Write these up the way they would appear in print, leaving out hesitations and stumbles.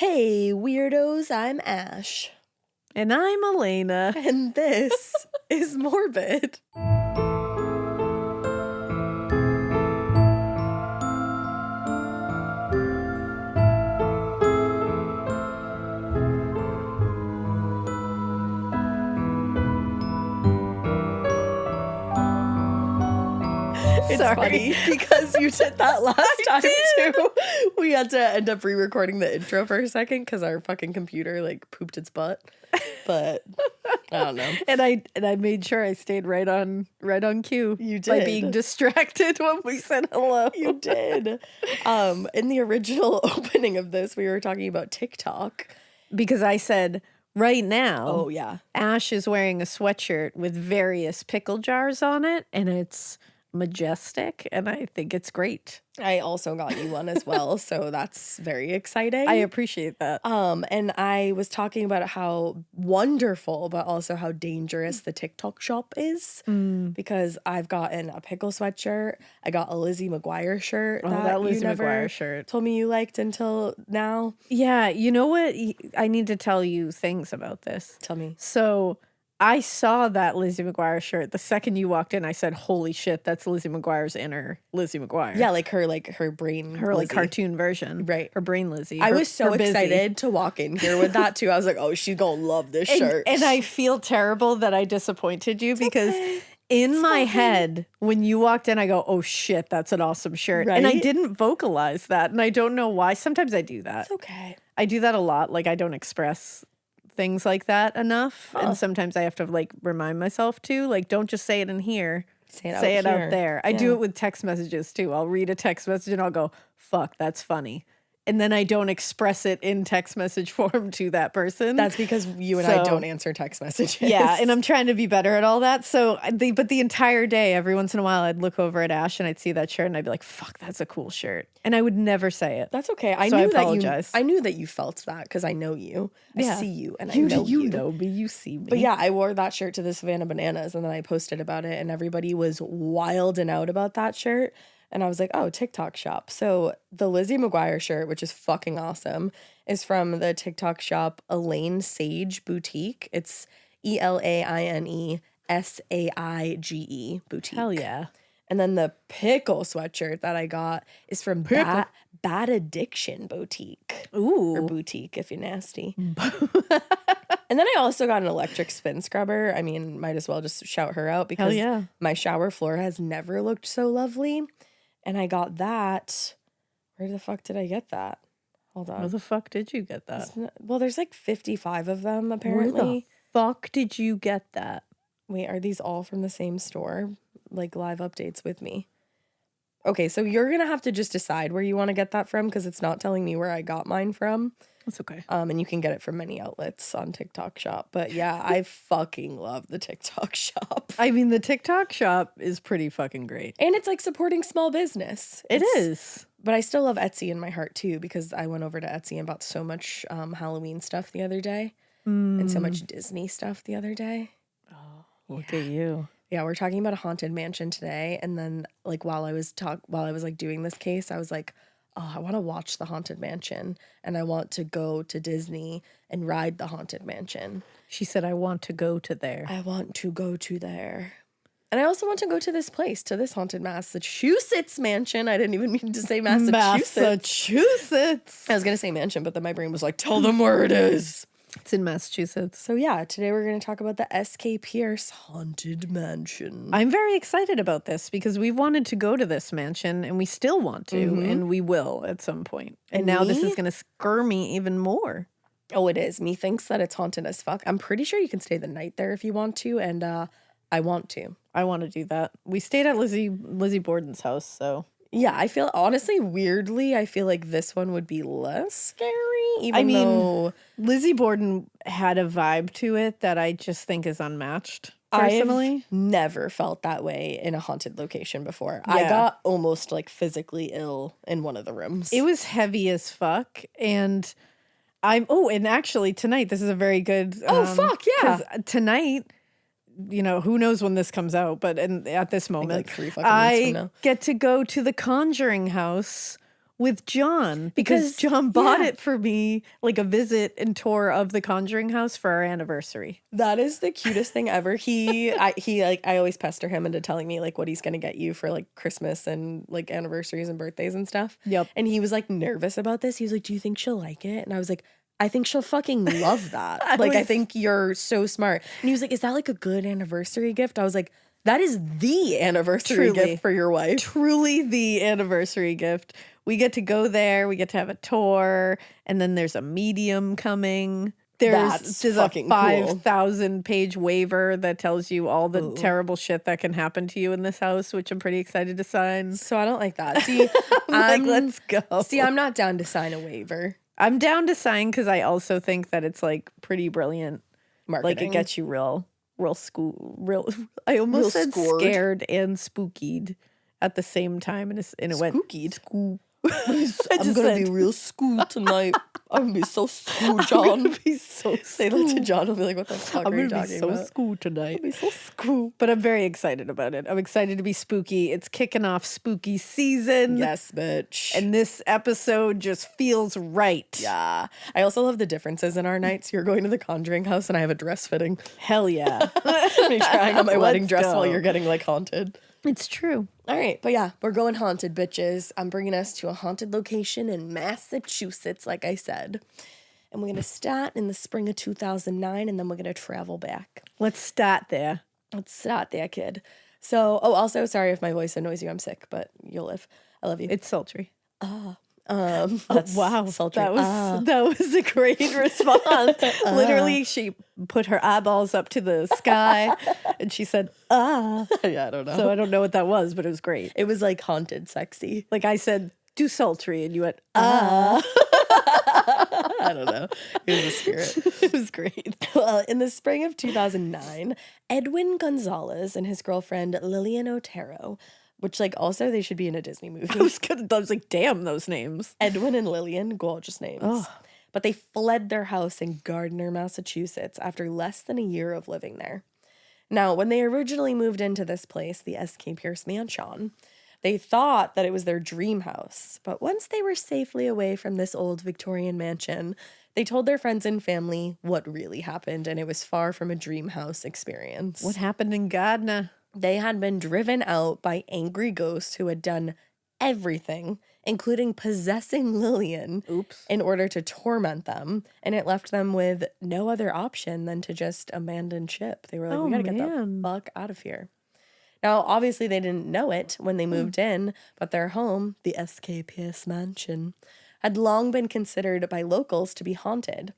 Hey, weirdos, I'm Ash. And I'm Elena. And this is Morbid. It's funny because you did that last time too. We had to end up re-recording the intro for a second because our fucking computer like pooped its butt. But I don't know. And I made sure I stayed right on cue. You By did. being distracted when we said hello. You did. In the original opening of this, we were talking about TikTok. Because I said, right now, Oh yeah. Ash is wearing a sweatshirt with various pickle jars on it, and it's majestic, and I think it's great. I also got you one as well, so that's very exciting. I appreciate that. And I was talking about how wonderful, but also how dangerous the TikTok shop is. Because I've gotten a pickle sweatshirt. I got a Lizzie McGuire shirt. That Lizzie you never McGuire shirt. told me you liked until now. Yeah, you know what? I need to tell you things about this. Tell me. So I saw that Lizzie McGuire shirt. The second you walked in, I said, holy shit, that's Lizzie McGuire's inner Lizzie McGuire. Yeah, like her brain. Her like Lizzie. cartoon version. Right. Her brain Lizzie. I Her- was so her busy. excited to walk in here with that too. I was like, oh, she's gonna love this shirt. And I feel terrible that I disappointed you because in my head, when you walked in, I go, oh shit, that's an awesome shirt. And I Right? didn't vocalize that. And I don't know why. Sometimes I do that. It's okay. I do that a lot. Like I don't express things like that enough. And sometimes I have to like remind myself to, like, don't just say it in here. Say it Say out it here. out there. I do Yeah. it with text messages too. I'll read a text message and I'll go, fuck, that's funny. And then I don't express it in text message form to that person. That's because you and I So- don't answer text messages. Yeah, and I'm trying to be better at all that. So, but the entire day, every once in a while, I'd look over at Ash and I'd see that shirt and I'd be like, fuck, that's a cool shirt. And I would never say it. That's okay. I So I knew that apologize. I knew that you felt that because I know you. I Yeah. see you and I You know you. know me, you see me. But yeah, I wore that shirt to the Savannah Bananas and then I posted about it and everybody was wilding out about that shirt. And I was like, oh, TikTok shop. So the Lizzie McGuire shirt, which is fucking awesome, is from the TikTok shop Elaine Sage Boutique. It's ELAINE Boutique. Hell yeah. And then the pickle sweatshirt that I got is from Bad Addiction Boutique. Or Ooh. boutique if you're nasty. And then I also got an electric spin scrubber. I mean, might as well just shout her out because yeah. my shower floor has never looked so lovely. And I got that. Where the fuck did I get that? Hold Where on. the fuck did you get that? Well, there's like 55 of them Where apparently. the fuck did you get that? Wait, are these all from the same store? Like live updates with me. Okay, so you're going to have to just decide where you want to get that from because it's not telling me where I got mine from. That's okay. And you can get it from many outlets on TikTok shop. But yeah, I fucking love the TikTok shop. I mean, the TikTok shop is pretty fucking great. And it's like supporting small business. It It's- is. But I still love Etsy in my heart too because I went over to Etsy and bought so much Halloween stuff the other day and so much Disney stuff the other day. Look at you. Yeah, we're talking about a haunted mansion today, and then like while I was like doing this case, I was like, oh, I want to watch the haunted mansion, and I want to go to Disney and ride the haunted mansion. She said, I want to go to there. I want to go to there, and I also want to go to this place, to this haunted Massachusetts mansion. I didn't even mean to say Massachusetts. Massachusetts. I was gonna say mansion, but then my brain was like, tell them where it is. It's in Massachusetts. So yeah, today we're gonna talk about the S.K. Pierce Haunted Mansion. I'm very excited about this because we've wanted to go to this mansion and we still want to, and we will at some point. And now this me? is going to scare me even more. Oh, it is. Me thinks that it's haunted as fuck. I'm pretty sure you can stay the night there if you want to, and I want to. I want to do that. We stayed at Lizzie Borden's house, so Yeah, I feel honestly, weirdly, I feel like this one would be less scary. Even I mean, though Lizzie Borden had a vibe to it that I just think is unmatched. Personally, I've never felt that way in a haunted location before. I Yeah. got almost like physically ill in one of the rooms. it was heavy as fuck, and and actually tonight this is a very good. Fuck, yeah. 'cause tonight. You know, who knows when this comes out, but at this moment, like 3 fucking weeks from I now. get to go to the Conjuring house with John because Because- John bought yeah. it for me, like a visit and tour of the Conjuring house for our anniversary. That is the cutest thing ever. I always pester him into telling me like what he's gonna get you for like Christmas and like anniversaries and birthdays and stuff. Yep. And he was like nervous about this. He was like, "Do you think she'll like it?" And I was like, "I think she'll fucking love that. I was- think you're so smart." And he was like, "Is that like a good anniversary gift?" I was like, "That is the anniversary Truly. gift for your wife." Truly the anniversary gift. We get to go there, we get to have a tour, and then there's a medium coming. That's There's fucking a cool. 5,000 page waiver that tells you all the terrible shit that can happen to you in this house, which I'm pretty excited to sign. So I don't like that. See, I'm like, let's go. See, I'm not down to sign a waiver. I'm down to sign because I also think that it's like pretty brilliant. Marketing. Like it gets you real I almost Real said scored. scared and spookied at the same time, and it went Spookied. I just I'm gonna said- be real school tonight. I'm gonna be so school, John. I'm gonna be so Say that to John. He'll be like, "What the fuck I'm are you gonna be talking so about?" school tonight. Be so school. But I'm very excited about it. I'm excited to be spooky. It's kicking off spooky season. Yes, bitch. And this episode just feels right. yeah, I also love the differences in our nights. You're going to the Conjuring house, and I have a dress fitting. Hell yeah. Me trying on my wedding Let's dress go. while you're getting like haunted. It's true. All right, but yeah, we're going haunted, bitches. I'm bringing us to a haunted location in Massachusetts, like I said. And we're going to start in the spring of 2009, and then we're going to travel back. Let's start there. Let's start there, kid. So, also, sorry if my voice annoys you. I'm sick, but you'll live. I love you. It's sultry. That's Wow. sultry. That was a great response. Literally, she put her eyeballs up to the sky and she said, ah. Yeah, I don't know. So I don't know what that was, but it was great. It was like haunted sexy. Like I said, do sultry, and you went, ah. I don't know. It was a spirit. It was great. Well, in the spring of 2009, Edwin Gonzalez and his girlfriend Lillian Otero, which like also they should be in a Disney movie. I was like, damn those names. Edwin and Lillian, gorgeous names. Oh. But they fled their house in Gardner, Massachusetts after less than a year of living there. Now, when they originally moved into this place, the S.K. Pierce Mansion, they thought that it was their dream house. But once they were safely away from this old Victorian mansion, they told their friends and family what really happened, and it was far from a dream house experience. What happened in Gardner? They had been driven out by angry ghosts who had done everything, including possessing Lillian, in order to torment them. And it left them with no other option than to just abandon ship. They were like, we gotta get the fuck out of here. Now, obviously, they didn't know it when they moved in, but their home, the S.K. Pierce Mansion, had long been considered by locals to be haunted.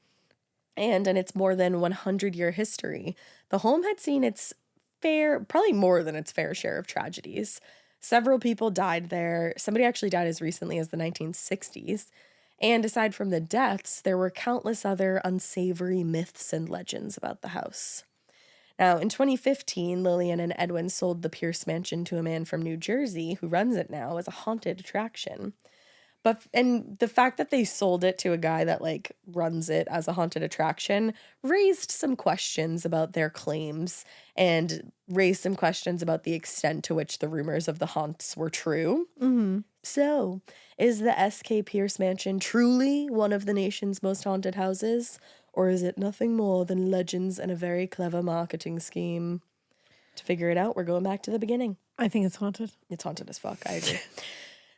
And in its more than 100-year history, the home had seen its probably more than its fair share of tragedies. Several people died there. Somebody actually died as recently as the 1960s. And aside from the deaths, there were countless other unsavory myths and legends about the house. Now, in 2015, Lillian and Edwin sold the Pierce Mansion to a man from New Jersey who runs it now as a haunted attraction. And the fact that they sold it to a guy that like runs it as a haunted attraction raised some questions about their claims and raised some questions about the extent to which the rumors of the haunts were true. Mm-hmm. So, is the S.K. Pierce Mansion truly one of the nation's most haunted houses? Or is it nothing more than legends and a very clever marketing scheme? To figure it out, we're going back to the beginning. I think it's haunted. It's haunted as fuck. I agree.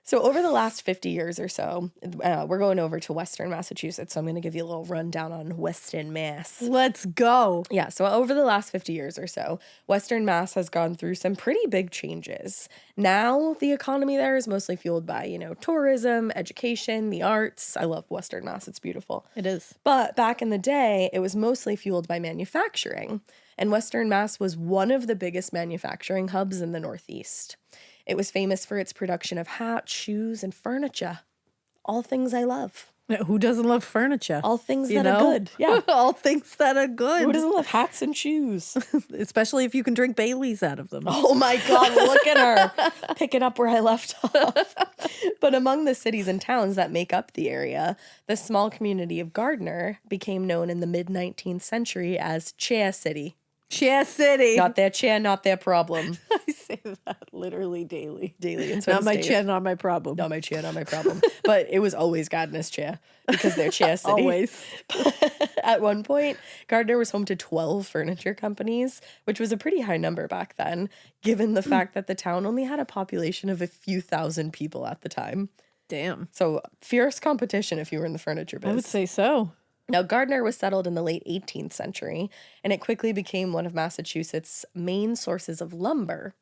So over the last 50 years or so, we're going over to Western Massachusetts. So I'm going to give you a little rundown on Western Mass. Let's go. Yeah, so over the last 50 years or so, Western Mass has gone through some pretty big changes. Now the economy there is mostly fueled by, tourism, education, the arts. I love Western Mass. It's beautiful. It is. But back in the day, it was mostly fueled by manufacturing. And Western Mass was one of the biggest manufacturing hubs in the Northeast. It was famous for its production of hats, shoes, and furniture. All things I love. Who doesn't love furniture? All things that are good. Yeah. All things that are good. Who doesn't love hats and shoes? Especially if you can drink Baileys out of them. Oh my God, look at her. Pick it up where I left off. But among the cities and towns that make up the area, the small community of Gardner became known in the mid-19th century as Chair City. Chair City. Not their chair, not their problem. I say that literally daily. Daily. And Not my chair, not my problem. Not my chair, not my problem. But it was always Gardner's chair because they're Chair City. Always. At one point, Gardner was home to 12 furniture companies, which was a pretty high number back then, given the fact that the town only had a population of a few thousand people at the time. Damn. So fierce competition if you were in the furniture biz. I would say so. Now, Gardner was settled in the late 18th century, and it quickly became one of Massachusetts' main sources of lumber.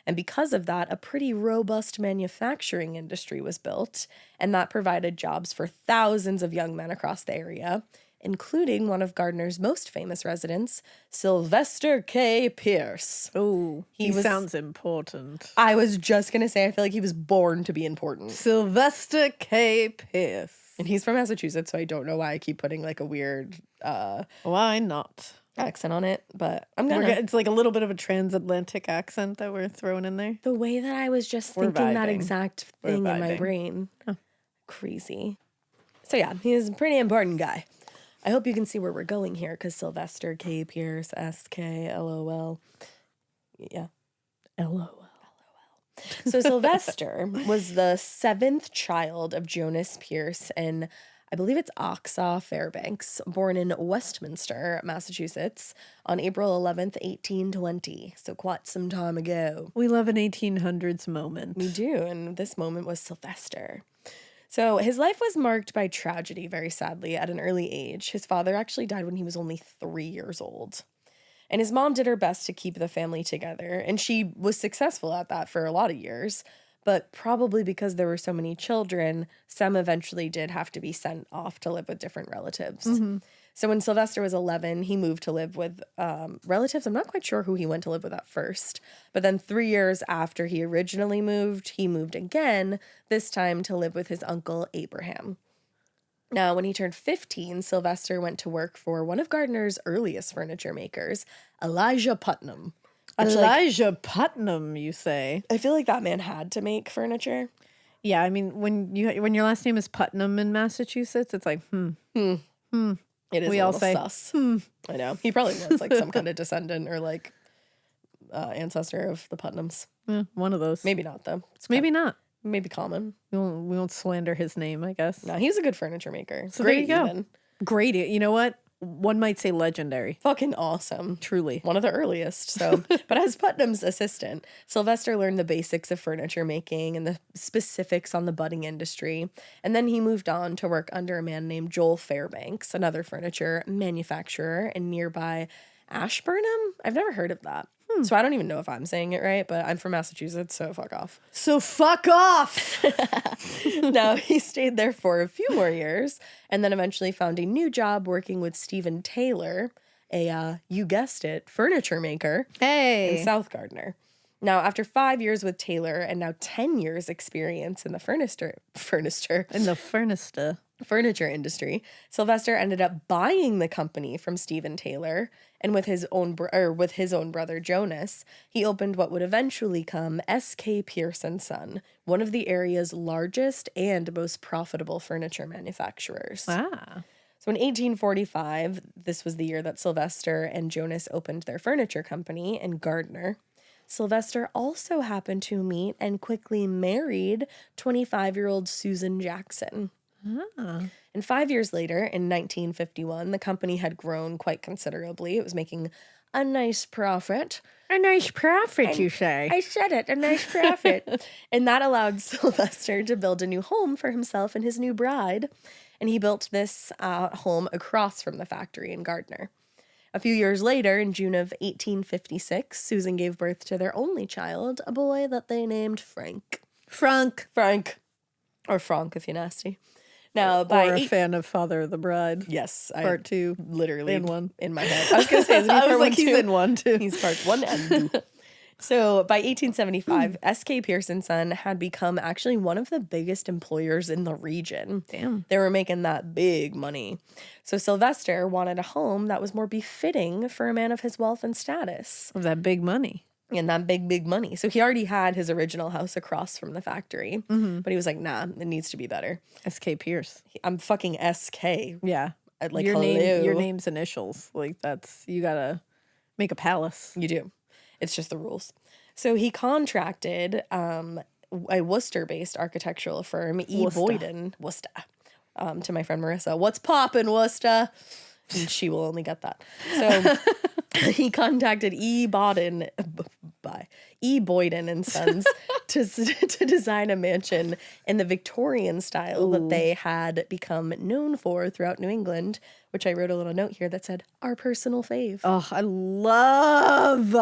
And because of that, a pretty robust manufacturing industry was built, and that provided jobs for thousands of young men across the area, including one of Gardner's most famous residents, Sylvester K. Pierce. Oh, he sounds important. I was just going to say, I feel like he was born to be important. Sylvester K. Pierce. And he's from Massachusetts, so I don't know why I keep putting like a weird Why not? accent on it, but I'm gonna. It's like a little bit of a transatlantic accent that we're throwing in there. The way that I was just thinking that exact thing in my brain. Huh. Crazy. So yeah, he's a pretty important guy. I hope you can see where we're going here, because Sylvester K. Pierce, S-K, L-O-L. Yeah. LOL. So Sylvester was the 7th child of Jonas Pierce and I believe it's Oxaw Fairbanks, born in Westminster, Massachusetts, on April 11th, 1820. So quite some time ago. We love an 1800s moment. We do, and this moment was Sylvester. So his life was marked by tragedy, very sadly, at an early age. His father actually died when he was only 3 years old. And his mom did her best to keep the family together, and she was successful at that for a lot of years. But probably because there were so many children, some eventually did have to be sent off to live with different relatives. Mm-hmm. So when Sylvester was 11, he moved to live with relatives. I'm not quite sure who he went to live with at first. But then 3 years after he originally moved, he moved again, this time to live with his uncle Abraham. Now, when he turned 15, Sylvester went to work for one of Gardner's earliest furniture makers, Elijah Putnam. Elijah Putnam, you say? I feel like that man had to make furniture. Yeah, I mean, when your last name is Putnam in Massachusetts, it's like, It is we a all little say, sus. I know. He probably was like some kind of descendant or like ancestor of the Putnams. One of those. Maybe not, though. Maybe not. Maybe common. We won't slander his name, I guess. No, he was a good furniture maker. So Great, there you go. even. Great. You know what? One might say legendary. Fucking awesome. Truly. One of the earliest. So, but as Putnam's assistant, Sylvester learned the basics of furniture making and the specifics on the budding industry. And then he moved on to work under a man named Joel Fairbanks, another furniture manufacturer in nearby Ashburnham. I've never heard of that. So I don't even know if I'm saying it right, but I'm from Massachusetts, so fuck off. So fuck off! Now, he stayed there for a few more years and then eventually found a new job working with Stephen Taylor, you guessed it, furniture maker in South Gardner. Now, after 5 years with Taylor and now 10 years experience in the furniture industry, Sylvester ended up buying the company from Stephen Taylor, and with his own brother Jonas, he opened what would eventually become S.K. Pierce & Son, one of the area's largest and most profitable furniture manufacturers. Ah. So in 1845, this was the year that Sylvester and Jonas opened their furniture company in Gardner. Sylvester also happened to meet and quickly married 25-year-old Susan Jackson. Ah. And 5 years later, in 1951, the company had grown quite considerably. It was making a nice profit. A nice profit, you say? I said it, a nice profit. And that allowed Sylvester to build a new home for himself and his new bride. And he built this home across from the factory in Gardner. A few years later, in June of 1856, Susan gave birth to their only child, a boy that they named Frank. Frank. Or Frank, if you're nasty. Now, or a fan of Father of the Bride. Yes. Part 2. Literally. In 1. In my head. I was going to say, is he I was part like, 1 he's too? in 1 too. He's part 1 and 2. So by 1875, S.K. Pierce & Son had become actually one of the biggest employers in the region. Damn. They were making that big money. So Sylvester wanted a home that was more befitting for a man of his wealth and status. Of that big money. And that big money. So he already had his original house across from the factory. Mm-hmm. But he was like, nah, it needs to be better. S.K. Pierce. I'm fucking S.K. Yeah. Like, your name's initials. Like, that's, you gotta Make a palace. You do. It's just the rules. So he contracted a Worcester-based architectural firm, Boyden, Worcester, to my friend Marissa. What's poppin', Worcester? And she will only get that. So he contacted Boyden and Sons to design a mansion in the Victorian style that they had become known for throughout New England, which I wrote a little note here that said, our personal fave. Oh, I love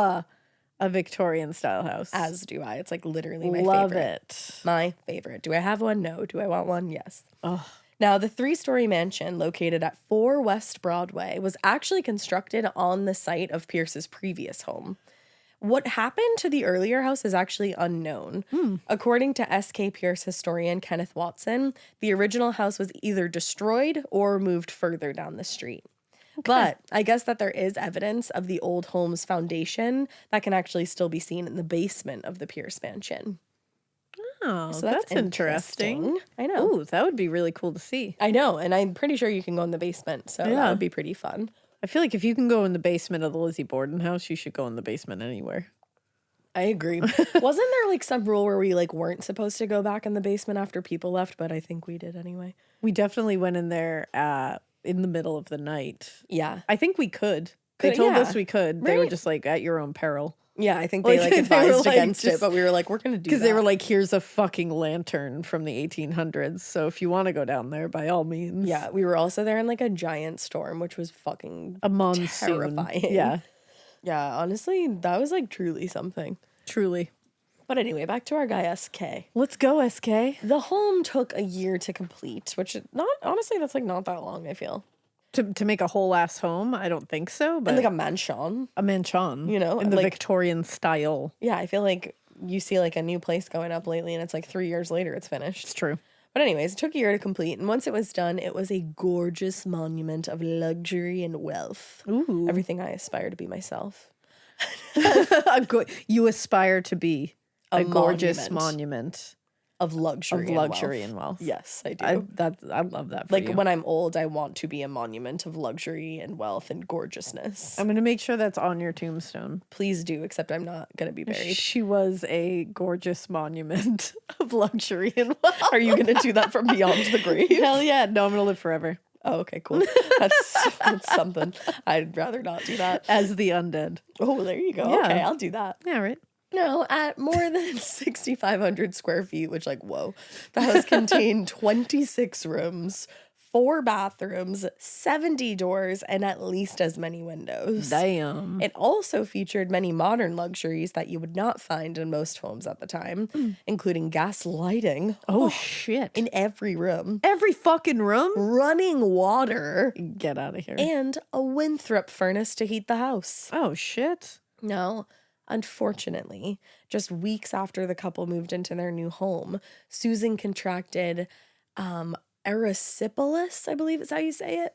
a Victorian style house. As do I. It's like literally my love favorite. it. My favorite. Do I have one? No. Do I want one? Yes. Oh. Now, the 3-story mansion located at 4 West Broadway was actually constructed on the site of Pierce's previous home. What happened to the earlier house is actually unknown. According to S.K. Pierce historian Kenneth Watson, the original house was either destroyed or moved further down the street. Okay. But I guess that there is evidence of the old home's foundation that can actually still be seen in the basement of the Pierce mansion. Oh, So that's interesting. I know. Ooh, that would be really cool to see. I know, and I'm pretty sure you can go in the basement, so that would be pretty fun. I feel like if you can go in the basement of the Lizzie Borden house, you should go in the basement anywhere. I agree. Wasn't there like some rule where we like weren't supposed to go back in the basement after people left, but I think we did anyway. We definitely went in there in the middle of the night. Yeah. I think we could. They told us we could. They were Right. just like, at your own peril. Yeah, I think they like they were, advised like, against it, just- but we were like, we're going to do that. Because they were like, here's a fucking lantern from the 1800s. So if you want to go down there, by all means. Yeah, we were also there in like a giant storm, which was fucking A monsoon. terrifying. Yeah, Yeah, honestly, that was like truly something. truly. But anyway, back to our guy SK. Let's go, SK. The home took a year to complete, which honestly, that's like not that long, I feel. To make a whole ass home? I don't think so, but And like a mansion. a mansion, You know, in the like- Victorian style. Yeah, I feel like you see like a new place going up lately and it's like 3 years later it's finished. It's true. But anyways, it took a year to complete. And once it was done, it was a gorgeous monument of luxury and wealth. Ooh. Everything I aspire to be myself. You aspire to be a gorgeous monument monument Of luxury of luxury and and wealth. wealth. Yes, I do. I love that for like you. when I'm old, I want to be a monument of luxury and wealth and gorgeousness. I'm going to make sure that's on your tombstone. Please do, except I'm not going to be buried. She was a gorgeous monument of luxury and wealth. Are you going to do that from beyond the grave? Hell yeah. No, I'm going to live forever. Oh, okay, cool. That's something. I'd rather not do that. As the undead. Oh, there you go. Yeah. Okay, I'll do that. Yeah, right. No, at more than 6,500 square feet, which, like, whoa. The house contained 26 rooms, 4 bathrooms, 70 doors, and at least as many windows. Damn. It also featured many modern luxuries that you would not find in most homes at the time, including gas lighting. Oh, shit. In every room, every fucking room? running water, Get out of here. and a Winthrop furnace to heat the house. Oh, shit. No, unfortunately, just weeks after the couple moved into their new home, Susan contracted erysipelas, I believe is how you say it.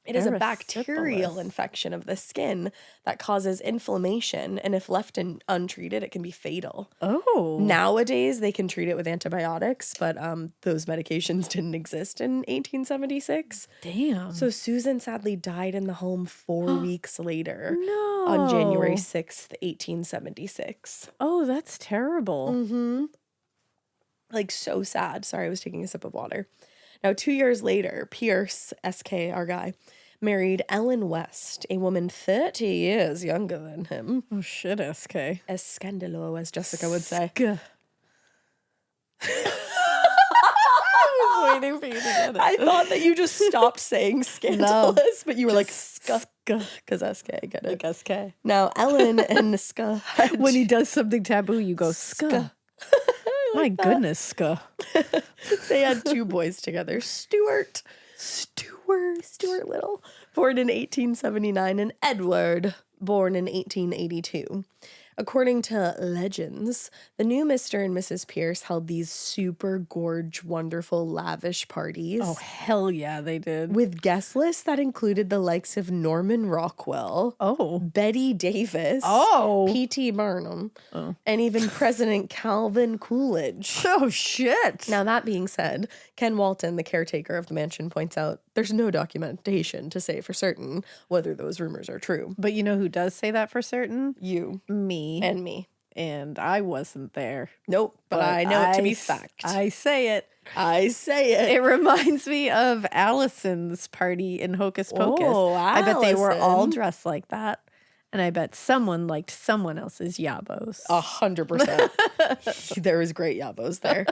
It is a bacterial Erysipelas. infection of the skin that causes inflammation, and if left untreated, it can be fatal. Oh. Nowadays, they can treat it with antibiotics, but those medications didn't exist in 1876. Damn. So Susan sadly died in the home 4 weeks later no. on January 6th, 1876. Oh, that's terrible. Mm-hmm. Like, so sad. Sorry, I was taking a sip of water. Now, 2 years later, Pierce, SK, our guy, married Ellen West, a woman 30 years younger than him. Oh, shit, SK. Escandalo, as Jessica would say. I was waiting for you to get it. I thought that you just stopped saying scandalous, but you were like, ska. Because SK, get it. Like SK. Now, Ellen and Ska had When he does something taboo, you go, ska. My goodness, ska. They had 2 boys together, Stuart Little, born in 1879, and Edward, born in 1882. According to legends, the new Mr. and Mrs. Pierce held these super gorge, wonderful, lavish parties. Oh, hell yeah, they did. With guest lists that included the likes of Norman Rockwell, Oh. Betty Davis, Oh. P.T. Barnum, and even President Calvin Coolidge. Oh, shit. Now, that being said, Ken Walton, the caretaker of the mansion, points out there's no documentation to say for certain whether those rumors are true. But you know who does say that for certain? You. Me. And me. And I wasn't there. Nope, but I know it to be fact. I say it. I say it. It reminds me of Allison's party in Hocus Pocus. Oh, I bet they were all Allison. dressed like that. And I bet someone liked someon else's yabos. 100%. There was great yabos there.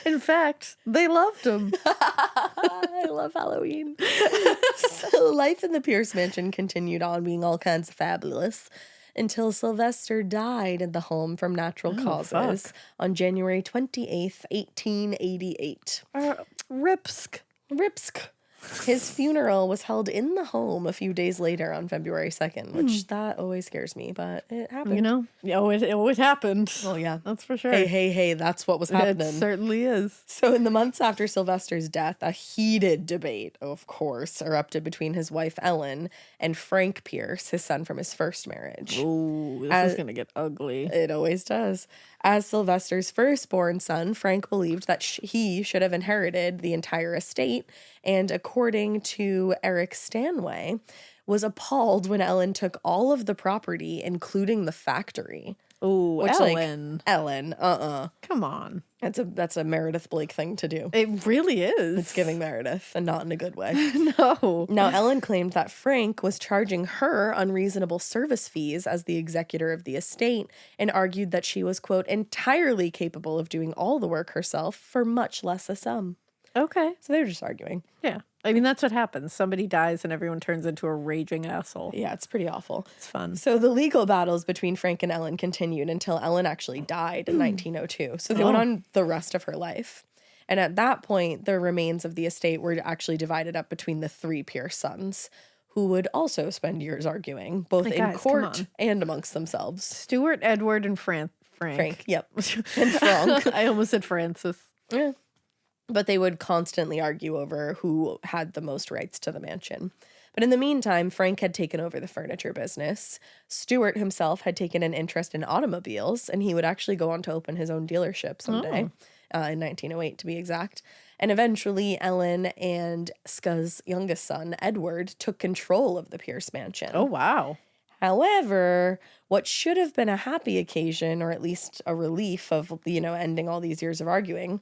In fact, they loved them. I love Halloween. So life in the Pierce Mansion continued on being all kinds of fabulous until Sylvester died in the home from natural causes on January 28th, 1888. Ripsk. Ripsk. His funeral was held in the home a few days later on February 2nd, which that always scares me, but it happened. You know? Oh, it happened. Oh, yeah. That's for sure. Hey, that's what was happening. It certainly is. So in the months after Sylvester's death, a heated debate, of course, erupted between his wife Ellen and Frank Pierce, his son from his first marriage. Ooh, this is going to get ugly. It always does. As Sylvester's firstborn son, Frank believed that he should have inherited the entire estate, and according to Eric Stanway, was appalled when Ellen took all of the property, including the factory. Ooh, Ellen. Ellen, Come on. That's a Meredith Blake thing to do. It really is. It's giving Meredith, and not in a good way. No. Now, Ellen claimed that Frank was charging her unreasonable service fees as the executor of the estate and argued that she was, quote, entirely capable of doing all the work herself for much less a sum. Okay. So they were just arguing. Yeah. I mean, that's what happens. Somebody dies and everyone turns into a raging asshole. Yeah, it's pretty awful. It's fun. So the legal battles between Frank and Ellen continued until Ellen actually died in 1902. So they went on the rest of her life. And at that point, the remains of the estate were actually divided up between the three Pierce sons, who would also spend years arguing, both in court and amongst themselves. Stuart, Edward, and Frank. Frank, yep. And Frank. I almost said Francis. Yeah. But they would constantly argue over who had the most rights to the mansion. But in the meantime, Frank had taken over the furniture business. Stuart himself had taken an interest in automobiles, and he would actually go on to open his own dealership someday, in 1908 to be exact. And eventually, Ellen and Ska's youngest son, Edward, took control of the Pierce mansion. Oh, wow. However, what should have been a happy occasion, or at least a relief of, ending all these years of arguing,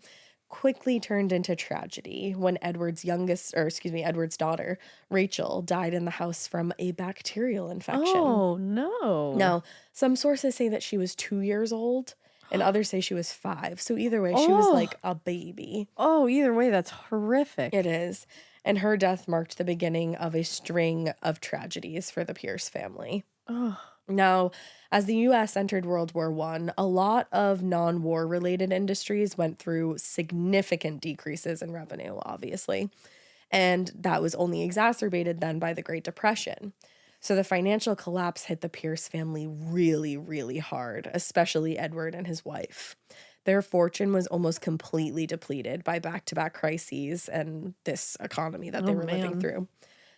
quickly turned into tragedy when Edward's daughter, Rachel, died in the house from a bacterial infection. Oh, no. Now, some sources say that she was 2 years old, and others say she was 5. So either way, she was like a baby. Oh, either way, that's horrific. It is. And her death marked the beginning of a string of tragedies for the Pierce family. Oh. Now, as the U.S. entered World War I, a lot of non-war related industries went through significant decreases in revenue, obviously. And that was only exacerbated then by the Great Depression. So the financial collapse hit the Pierce family really, really hard, especially Edward and his wife. Their fortune was almost completely depleted by back-to-back crises and this economy that they were living through.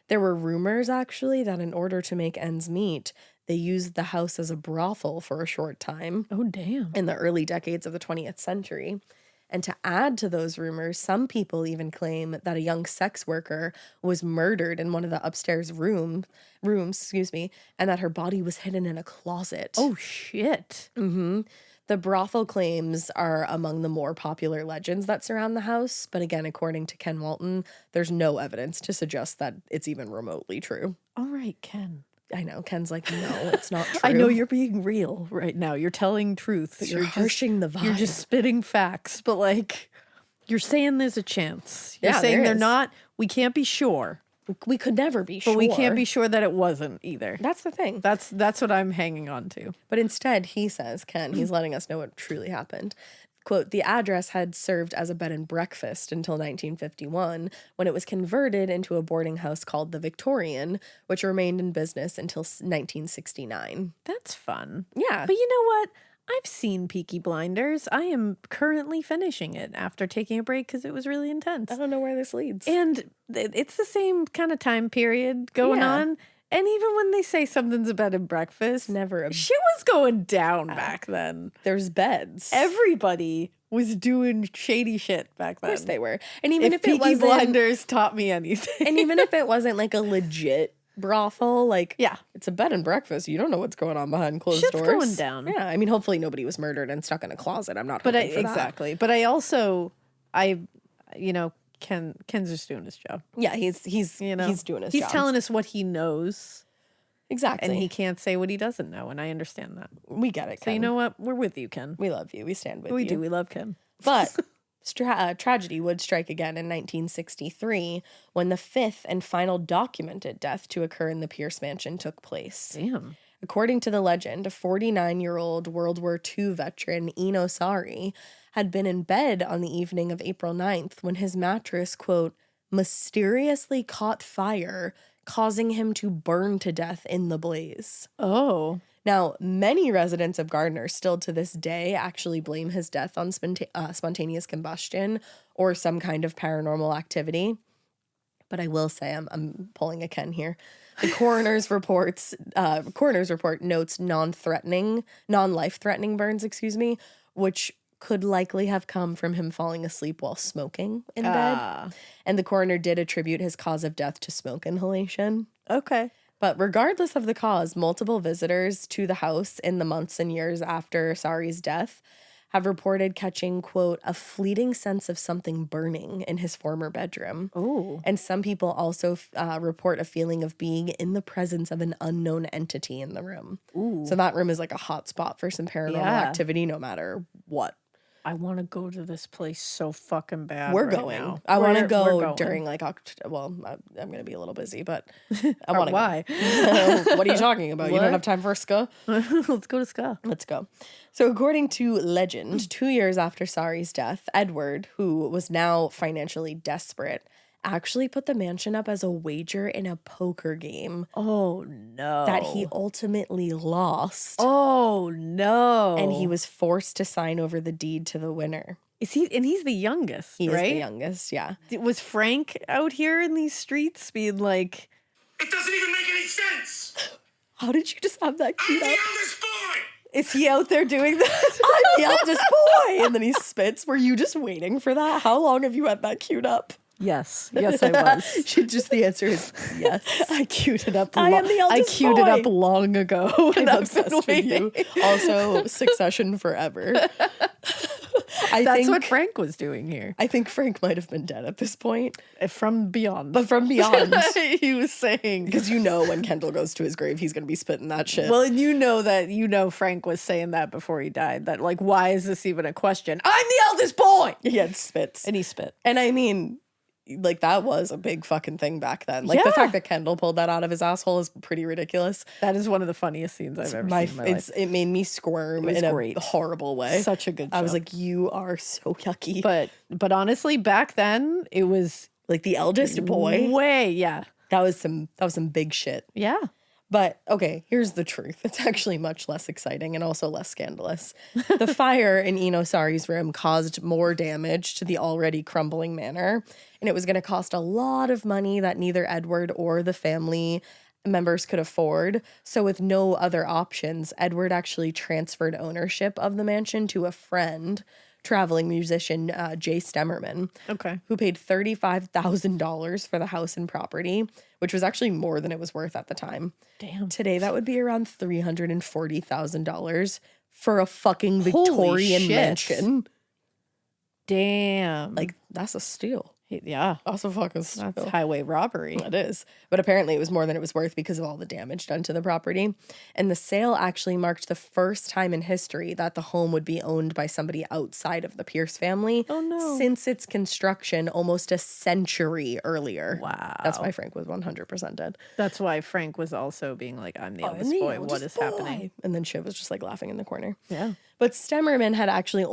There were rumors, actually, that in order to make ends meet, they used the house as a brothel for a short time. Oh, damn. In the early decades of the 20th century. And to add to those rumors, some people even claim that a young sex worker was murdered in one of the upstairs rooms, and that her body was hidden in a closet. Oh, shit. Mm-hmm. The brothel claims are among the more popular legends that surround the house, but again, according to Ken Walton, there's no evidence to suggest that it's even remotely true. All right, Ken. I know. Ken's like, no, it's not true. I know you're being real right now. You're telling truth. But you're harshing the vibe. You're just spitting facts, but you're saying there's a chance. You're saying they're not. We can't be sure. We could never be sure. But we can't be sure that it wasn't either. That's the thing. That's what I'm hanging on to. But instead, he says, Ken, he's letting us know what truly happened. quote, the address had served as a bed and breakfast until 1951, when it was converted into a boarding house called the Victorian, which remained in business until 1969. That's fun. Yeah. But you know what? I've seen Peaky Blinders. I am currently finishing it after taking a break because it was really intense. I don't know where this leads. And it's the same kind of time period going on. And even when they say something's a bed and breakfast, Never a shit was going down back then. There's beds. Everybody was doing shady shit back then. Of course they were. And even if it Peaky wasn't, Blinders taught me anything. and even if it wasn't like a legit brothel, like, yeah, it's a bed and breakfast. You don't know what's going on behind closed shit's doors. going down. Yeah, I mean, hopefully nobody was murdered and stuck in a closet. I'm not hoping for exactly. But I also, you know, Ken's just doing his job. Yeah, he's you know, he's doing his he's job. telling us what he knows. Exactly. And he can't say what he doesn't know, and I understand that. We get it, Ken. So you know what? We're with you, Ken. We love you. We stand with you. We do. We love Ken. But tragedy would strike again in 1963 when the fifth and final documented death to occur in the Pierce Mansion took place. Damn. According to the legend, a 49-year-old World War II veteran, Eno Sari, had been in bed on the evening of April 9th when his mattress, quote, mysteriously caught fire, causing him to burn to death in the blaze. Oh. Now, many residents of Gardner still to this day actually blame his death on spontaneous combustion or some kind of paranormal activity. But I will say, I'm pulling a Ken here. The coroner's report notes non-life-threatening burns, which could likely have come from him falling asleep while smoking in bed. And the coroner did attribute his cause of death to smoke inhalation. Okay. But regardless of the cause, multiple visitors to the house in the months and years after Sari's death have reported catching, quote, a fleeting sense of something burning in his former bedroom. Ooh. And some people also report a feeling of being in the presence of an unknown entity in the room. Ooh. So that room is like a hot spot for some paranormal activity no matter what. I want to go to this place so fucking bad. We're right going. now. I want to We're go going. during like well, I'm going to be a little busy, but I want to. Why? What are you talking about? You don't have time for a ska? Let's go to ska. Let's go. So according to legend, 2 years after Sari's death, Edward, who was now financially desperate, actually put the mansion up as a wager in a poker game. Oh, no. That he ultimately lost. Oh, no. And he was forced to sign over the deed to the winner. Is he? And he's the youngest, He right? is the youngest, yeah. Was Frank out here in these streets being like... It doesn't even make any sense! How did you just have that I'm queued the up? eldest boy! Is he out there doing that? I'm the eldest boy! And then he spits. Were you just waiting for that? How long have you had that queued up? Yes. Yes, I was. The answer is yes. I queued it up. I am the eldest I queued boy. it up long ago. I'm and I've obsessed been with waiting. you. Also, Succession forever. That's what Frank was doing here. I think Frank might have been dead at this point. From beyond. But from beyond. He was saying. Because you know when Kendall goes to his grave, he's going to be spitting that shit. Well, and you know Frank was saying that before he died. That, like, why is this even a question? I'm the eldest boy! He had spits. And he spit. And I mean, like, that was a big fucking thing back then. Like, the fact that Kendall pulled that out of his asshole is pretty ridiculous. That is one of the funniest scenes I've ever seen in my life. It made me squirm in a horrible way. Such a good show. I was like, you are so yucky. But honestly, back then, it was... like, the eldest boy. Way, yeah. That was some big shit. Yeah. But, okay, here's the truth. It's actually much less exciting and also less scandalous. The fire in Eno Sari's room caused more damage to the already crumbling manor, and it was going to cost a lot of money that neither Edward or the family members could afford. So with no other options, Edward actually transferred ownership of the mansion to a friend, traveling musician Jay Stemmerman, who paid $35,000 for the house and property, which was actually more than it was worth at the time. Damn. Today, that would be around $340,000 for a fucking Victorian mansion. Damn. Like, that's a steal. Yeah. Also fucking That's stupid. highway robbery. It is. But apparently it was more than it was worth because of all the damage done to the property. And the sale actually marked the first time in history that the home would be owned by somebody outside of the Pierce family. Oh, no. Since its construction almost a century earlier. Wow. That's why Frank was 100% dead. That's why Frank was also being like, I'm the I'm eldest the boy. oldest What is happening? boy. And then Shiv was just like laughing in the corner. Yeah. But Stemmerman had actually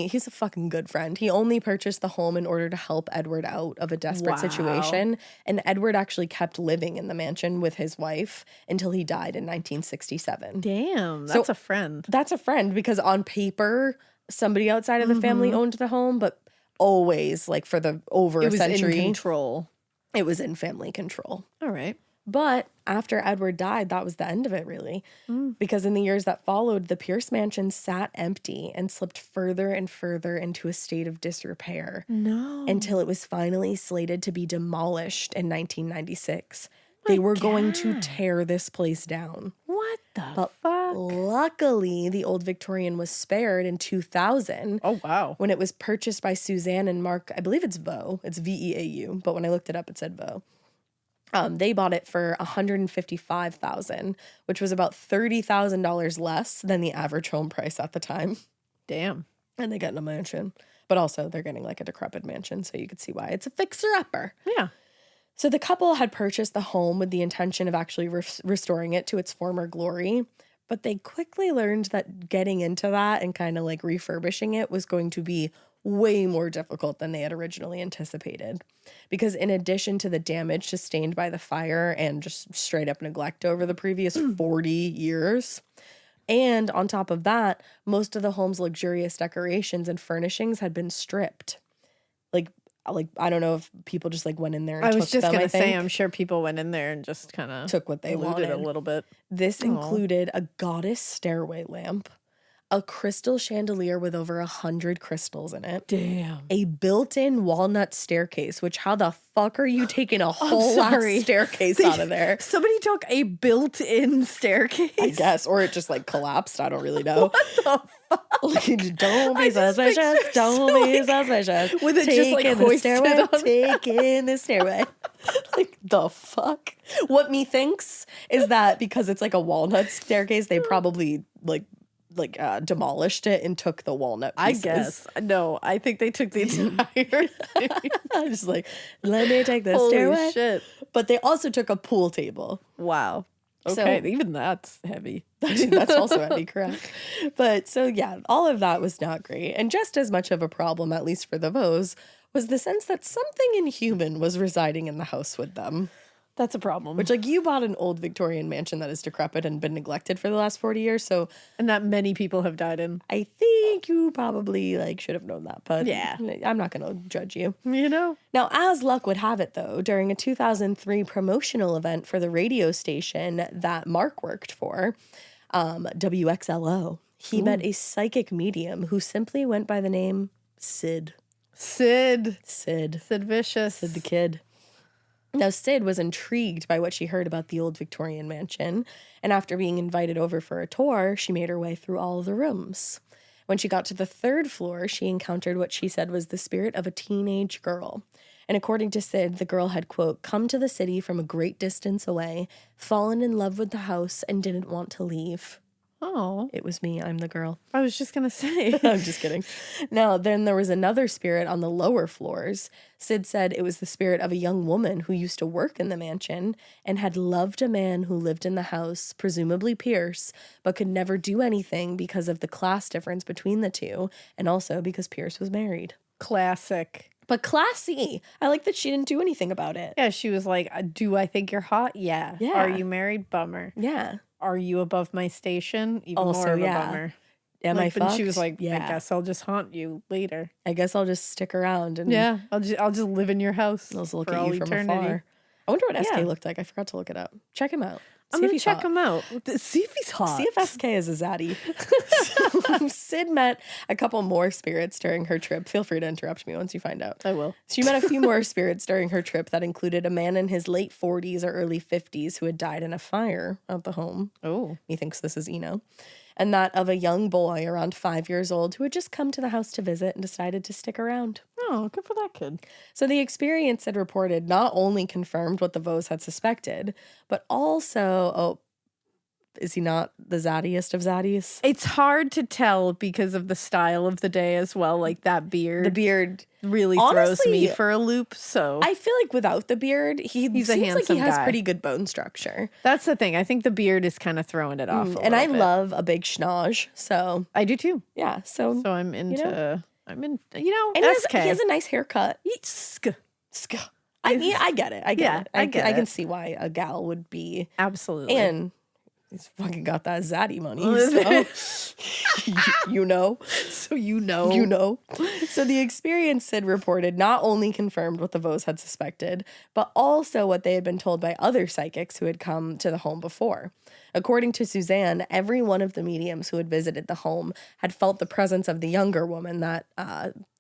he's a fucking good friend. He only purchased the home in order to help Edward out of a desperate situation. And Edward actually kept living in the mansion with his wife until he died in 1967. Damn. That's a friend. That's a friend because on paper, somebody outside of the family owned the home, but always, like for the over It a was century, in control. it was in family control. All right. But after Edward died, that was the end of it, really. Because in the years that followed, the Pierce mansion sat empty and slipped further and further into a state of disrepair. No. Until it was finally slated to be demolished in 1996. They were going to tear this place down. What the But fuck? luckily, the old Victorian was spared in 2000. Oh, wow. When it was purchased by Suzanne and Mark, I believe it's Vaux. It's Veau, but when I looked it up, it said Vaux. They bought it for $155,000, which was about $30,000 less than the average home price at the time. Damn. And they got in a mansion, but also they're getting like a decrepit mansion, so you could see why it's a fixer-upper. Yeah. So the couple had purchased the home with the intention of actually restoring it to its former glory, but they quickly learned that getting into that and kind of like refurbishing it was going to be way more difficult than they had originally anticipated. Because in addition to the damage sustained by the fire and just straight up neglect over the previous 40 years, and on top of that, most of the home's luxurious decorations and furnishings had been stripped. Like I don't know if people just like went in there and I took was just them, going I to say, think. I'm sure people went in there and just kind of Took what they wanted a little bit. This included a goddess stairway lamp, a crystal chandelier with over 100 crystals in it. Damn. A built-in walnut staircase, which how the fuck are you taking a whole ass staircase out of there? Somebody took a built-in staircase. I guess, or it just like collapsed. I don't really know. What the fuck? Like, don't be I just suspicious. picture Don't be suspicious. with it just, like, Taking the hoisted stairway. on Taking the stairway. Like the fuck. What me thinks is that because it's like a walnut staircase, they probably demolished it and took the walnut pieces. I guess. No, I think they took the entire thing. I'm just like, let me take this Holy stairway. shit. But they also took a pool table. Wow. So- Okay, even that's heavy. That's also heavy, correct? But so yeah, all of that was not great. And just as much of a problem, at least for the Vaux, was the sense that something inhuman was residing in the house with them. That's a problem. Which, like, you bought an old Victorian mansion that is decrepit and been neglected for the last 40 years, so and that many people have died in. I think you probably, like, should have known that, but Yeah. I'm not going to judge you. You know? Now, as luck would have it, though, during a 2003 promotional event for the radio station that Mark worked for, WXLO, he met a psychic medium who simply went by the name Sid. Sid Sid Vicious. the Kid. Now, Sid was intrigued by what she heard about the old Victorian mansion, and after being invited over for a tour, she made her way through all the rooms. When she got to the third floor, she encountered what she said was the spirit of a teenage girl. And according to Sid, the girl had, quote, come to the city from a great distance away, fallen in love with the house, and didn't want to leave. Oh, It was me. I'm the girl. I was just going to say. I'm just kidding. Now, then there was another spirit on the lower floors. Sid said it was the spirit of a young woman who used to work in the mansion and had loved a man who lived in the house, presumably Pierce, but could never do anything because of the class difference between the two, and also because Pierce was married. Classic. But classy. I like that she didn't do anything about it. Yeah, she was like, do I think you're hot? Yeah. Yeah. Are you married? Bummer. Yeah. Are you above my station? Even Also, more of yeah. a bummer. Am Like, I but fucked? she was like, yeah. I guess I'll just haunt you later. I guess I'll just stick around and Yeah, I'll just live in your house. I'll just look for at all you from eternity. afar. I wonder what SK Yeah. looked like. I forgot to look it up. Check him out. I'm See if gonna he's check hot. him out. See if he's hot. See if SK is a zaddy. So, Sid met a couple more spirits during her trip. Feel free to interrupt me once you find out. I will. She met a few more spirits during her trip that included a man in his late 40s or early 50s who had died in a fire at the home. Oh, He thinks this is Eno. and that of a young boy around 5 years old who had just come to the house to visit and decided to stick around. Oh, good for that kid. So the experience had reported not only confirmed what the Vos had suspected, but also, is he not the zaddiest of zaddies? It's hard to tell because of the style of the day as well. Like that beard. The beard really honestly, throws me for a loop. So I feel like without the beard, he's seems a like handsome he has guy. pretty good bone structure. That's the thing. I think the beard is kind of throwing it off. And I love a big schnoz. So I do too. yeah. So I'm into. and SK. he has a nice haircut. I mean, I get it. I get it. I can see why a gal would be. Absolutely. And he's fucking got that zaddy money. So, So you know. So the experience, Sid reported, not only confirmed what the Vos had suspected, but also what they had been told by other psychics who had come to the home before. According to Suzanne, every one of the mediums who had visited the home had felt the presence of the younger woman that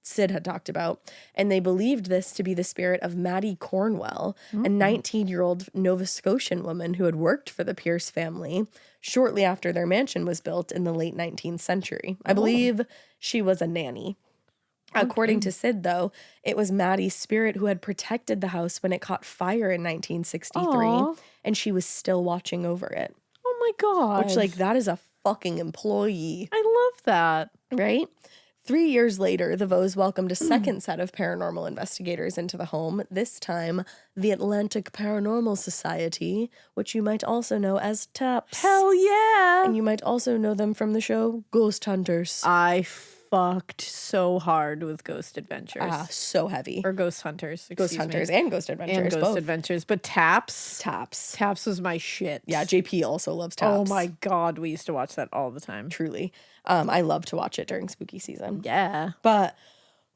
Sid had talked about, and they believed this to be the spirit of Maddie Cornwell, a 19-year-old Nova Scotian woman who had worked for the Pierce family shortly after their mansion was built in the late 19th century. I believe she was a nanny. According to Sid, though, it was Maddie's spirit who had protected the house when it caught fire in 1963, and she was still watching over it. Oh my God. Which, like, that is a fucking employee. I love that. Right? 3 years later, the Vos welcomed a second set of paranormal investigators into the home, this time the Atlantic Paranormal Society, which you might also know as TAPS. Hell yeah. And you might also know them from the show Ghost Hunters. I fucked so hard with Ghost Adventures. So heavy. Or Ghost Hunters. Ghost Hunters and Ghost Adventures. And Ghost both. Adventures. But TAPS. TAPS was my shit. Yeah, JP also loves TAPS. Oh my God, we used to watch that all the time. Truly. I love to watch it during spooky season. Yeah. But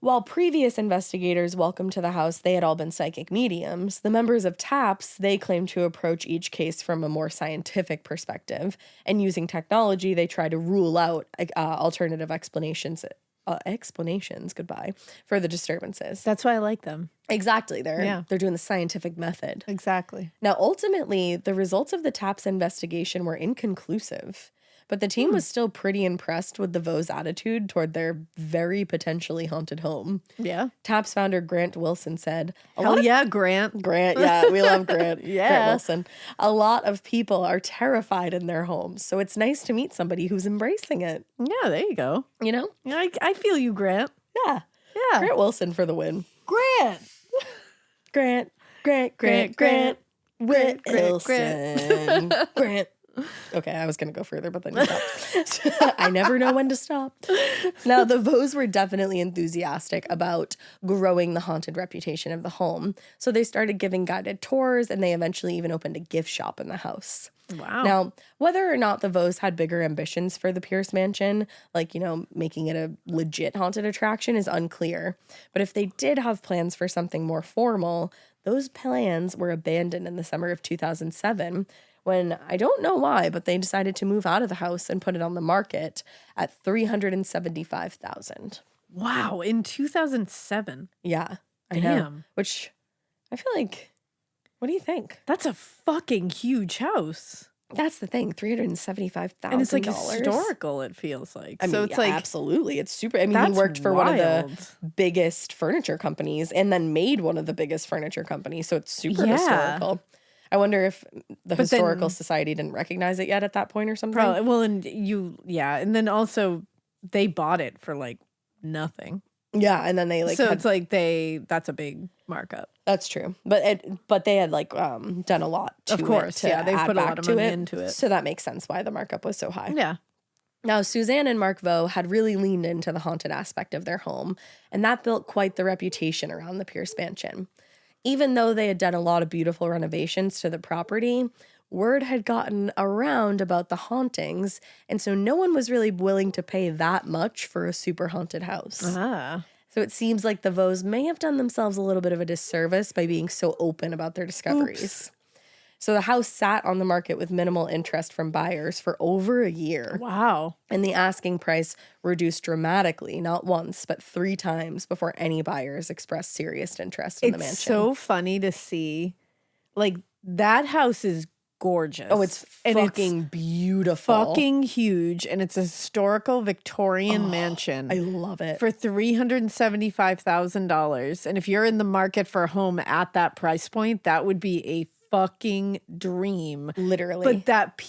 while previous investigators welcomed to the house, they had all been psychic mediums, the members of TAPS, they claimed to approach each case from a more scientific perspective. And using technology, they try to rule out alternative explanations for the disturbances. That's why I like them. Exactly. They're doing the scientific method. Exactly. Now, ultimately, the results of the TAPS investigation were inconclusive. But the team was still pretty impressed with the Vos' attitude toward their very potentially haunted home. Yeah. TAPS founder Grant Wilson said, Grant. Grant, yeah, we love Grant. Yeah. Grant Wilson. A lot of people are terrified in their homes, so it's nice to meet somebody who's embracing it. Yeah, there you go. You know? Yeah, I feel you, Grant. Yeah. Yeah. Grant Wilson for the win. Grant. Grant Wilson. Grant. Okay, I was going to go further, but then you stopped. I never know when to stop. Now, the Vos were definitely enthusiastic about growing the haunted reputation of the home. So they started giving guided tours, and they eventually even opened a gift shop in the house. Wow. Now, whether or not the Vos had bigger ambitions for the Pierce Mansion, like, making it a legit haunted attraction, is unclear. But if they did have plans for something more formal, those plans were abandoned in the summer of 2007, when, I don't know why, but they decided to move out of the house and put it on the market at $375,000. Wow, in 2007. Yeah, I know. Damn. Which I feel like, what do you think? That's a fucking huge house. That's the thing, $375,000. And it's like historical, it feels like. I mean, so it's like, absolutely. It's super. I mean, he that's worked for one of the wild. biggest furniture companies and then made one of the biggest furniture companies. So it's super Yeah. historical. I wonder if the But Historical then- Society didn't recognize it yet at that point or something. probably, well, and and then also they bought it for like nothing. Yeah, and then they So it's like that's a big markup. That's true, but they had done a lot to Of course, it to yeah, they've add put a back lot of to money it, into it. so that makes sense why the markup was so high. Yeah. Now, Suzanne and Mark Vo had really leaned into the haunted aspect of their home, and that built quite the reputation around the Pierce Mansion. Even though they had done a lot of beautiful renovations to the property, word had gotten around about the hauntings, and so no one was really willing to pay that much for a super haunted house. Ah. So it seems like the Vos may have done themselves a little bit of a disservice by being so open about their discoveries. Oops. So the house sat on the market with minimal interest from buyers for over a year. Wow. And the asking price reduced dramatically, not once, but 3 times before any buyers expressed serious interest in the mansion. It's so funny to see. Like, that house is gorgeous. Oh, it's And fucking beautiful. fucking huge, and it's a historical Victorian mansion. I love it. For $375,000. And if you're in the market for a home at that price point, that would be a fucking dream. Literally. But that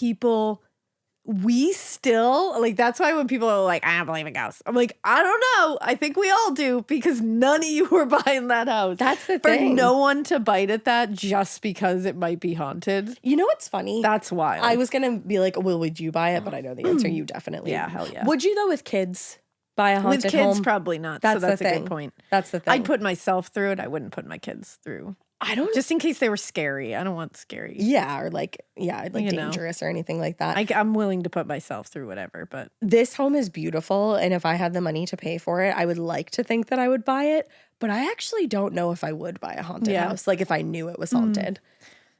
we still, like, that's why when people are like, I don't believe in ghosts, I'm like, I don't know. I think we all do, because none of you were buying that house. That's the For thing. no one to bite at that just because it might be haunted. You know what's funny? That's wild. I was going to be like, well, would you buy it? But I know the answer. You definitely. Yeah, hell yeah. Would you, though, with kids, buy a haunted With kids, home? probably not. That's so that's the a thing. good point. That's the thing. I'd put myself through it. I wouldn't put my kids through. I don't. Just in case they were scary. I don't want scary. Yeah, or like, You know. dangerous or anything like that. I'm willing to put myself through whatever, but This home is beautiful, and if I had the money to pay for it, I would like to think that I would buy it, but I actually don't know if I would buy a haunted house, like if I knew it was haunted.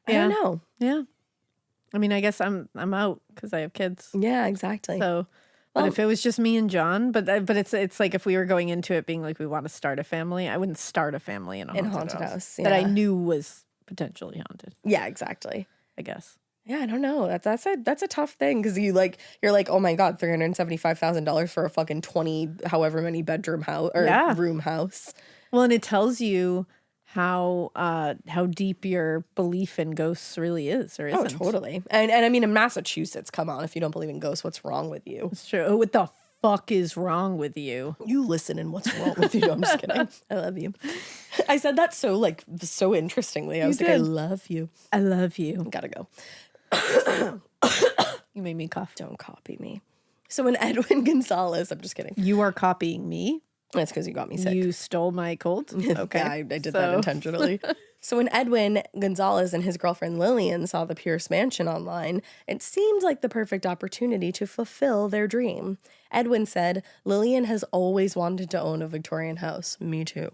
I don't know. yeah. I mean, I guess I'm out because I have kids. Yeah, exactly. So, but if it was just me and John, but it's like if we were going into it being like we want to start a family, I wouldn't start a family in a haunted house that I yeah. knew was potentially haunted. Yeah, exactly. I guess. Yeah, I don't know. That's a tough thing because you're like, oh my God, $375,000 for a fucking 20 however many bedroom house or room house. Well, and it tells you how deep your belief in ghosts really is or isn't. Oh, totally. And I mean, in Massachusetts, come on, if you don't believe in ghosts, what's wrong with you? It's true. Oh, what the fuck is wrong with you? You listen and what's wrong with you? I'm just kidding. I love you. I said that so interestingly. I was like, I love you. I love you. Gotta go. You made me cough. Don't copy me. So when Edwin Gonzalez, I'm just kidding. You are copying me. That's because you got me sick. You stole my cold. Okay. Yeah, I did that intentionally. So when Edwin Gonzalez and his girlfriend Lillian saw the Pierce Mansion online, it seemed like the perfect opportunity to fulfill their dream. Edwin said, Lillian has always wanted to own a Victorian house. Me too.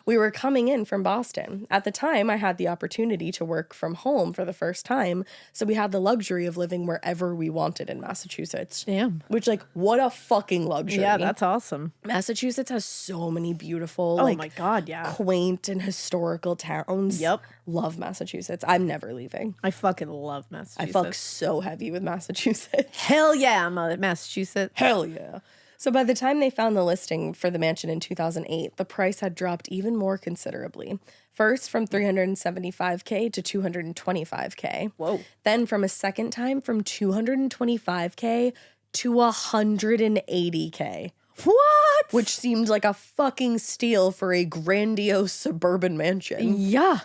We were coming in from Boston. At the time, I had the opportunity to work from home for the first time, so we had the luxury of living wherever we wanted in Massachusetts. Damn. Which, like, what a fucking luxury. Yeah, that's awesome. Massachusetts has so many beautiful, Oh my God, yeah. quaint and historical towns. Yep. Love Massachusetts. I'm never leaving. I fucking love Massachusetts. I fuck so heavy with Massachusetts. Hell yeah, I'm a Massachusetts. Hell yeah. So by the time they found the listing for the mansion in 2008, the price had dropped even more considerably. First from $375K to $225K. Whoa. Then from a second time from $225K to $180K. What? Which seemed like a fucking steal for a grandiose suburban mansion. Yeah.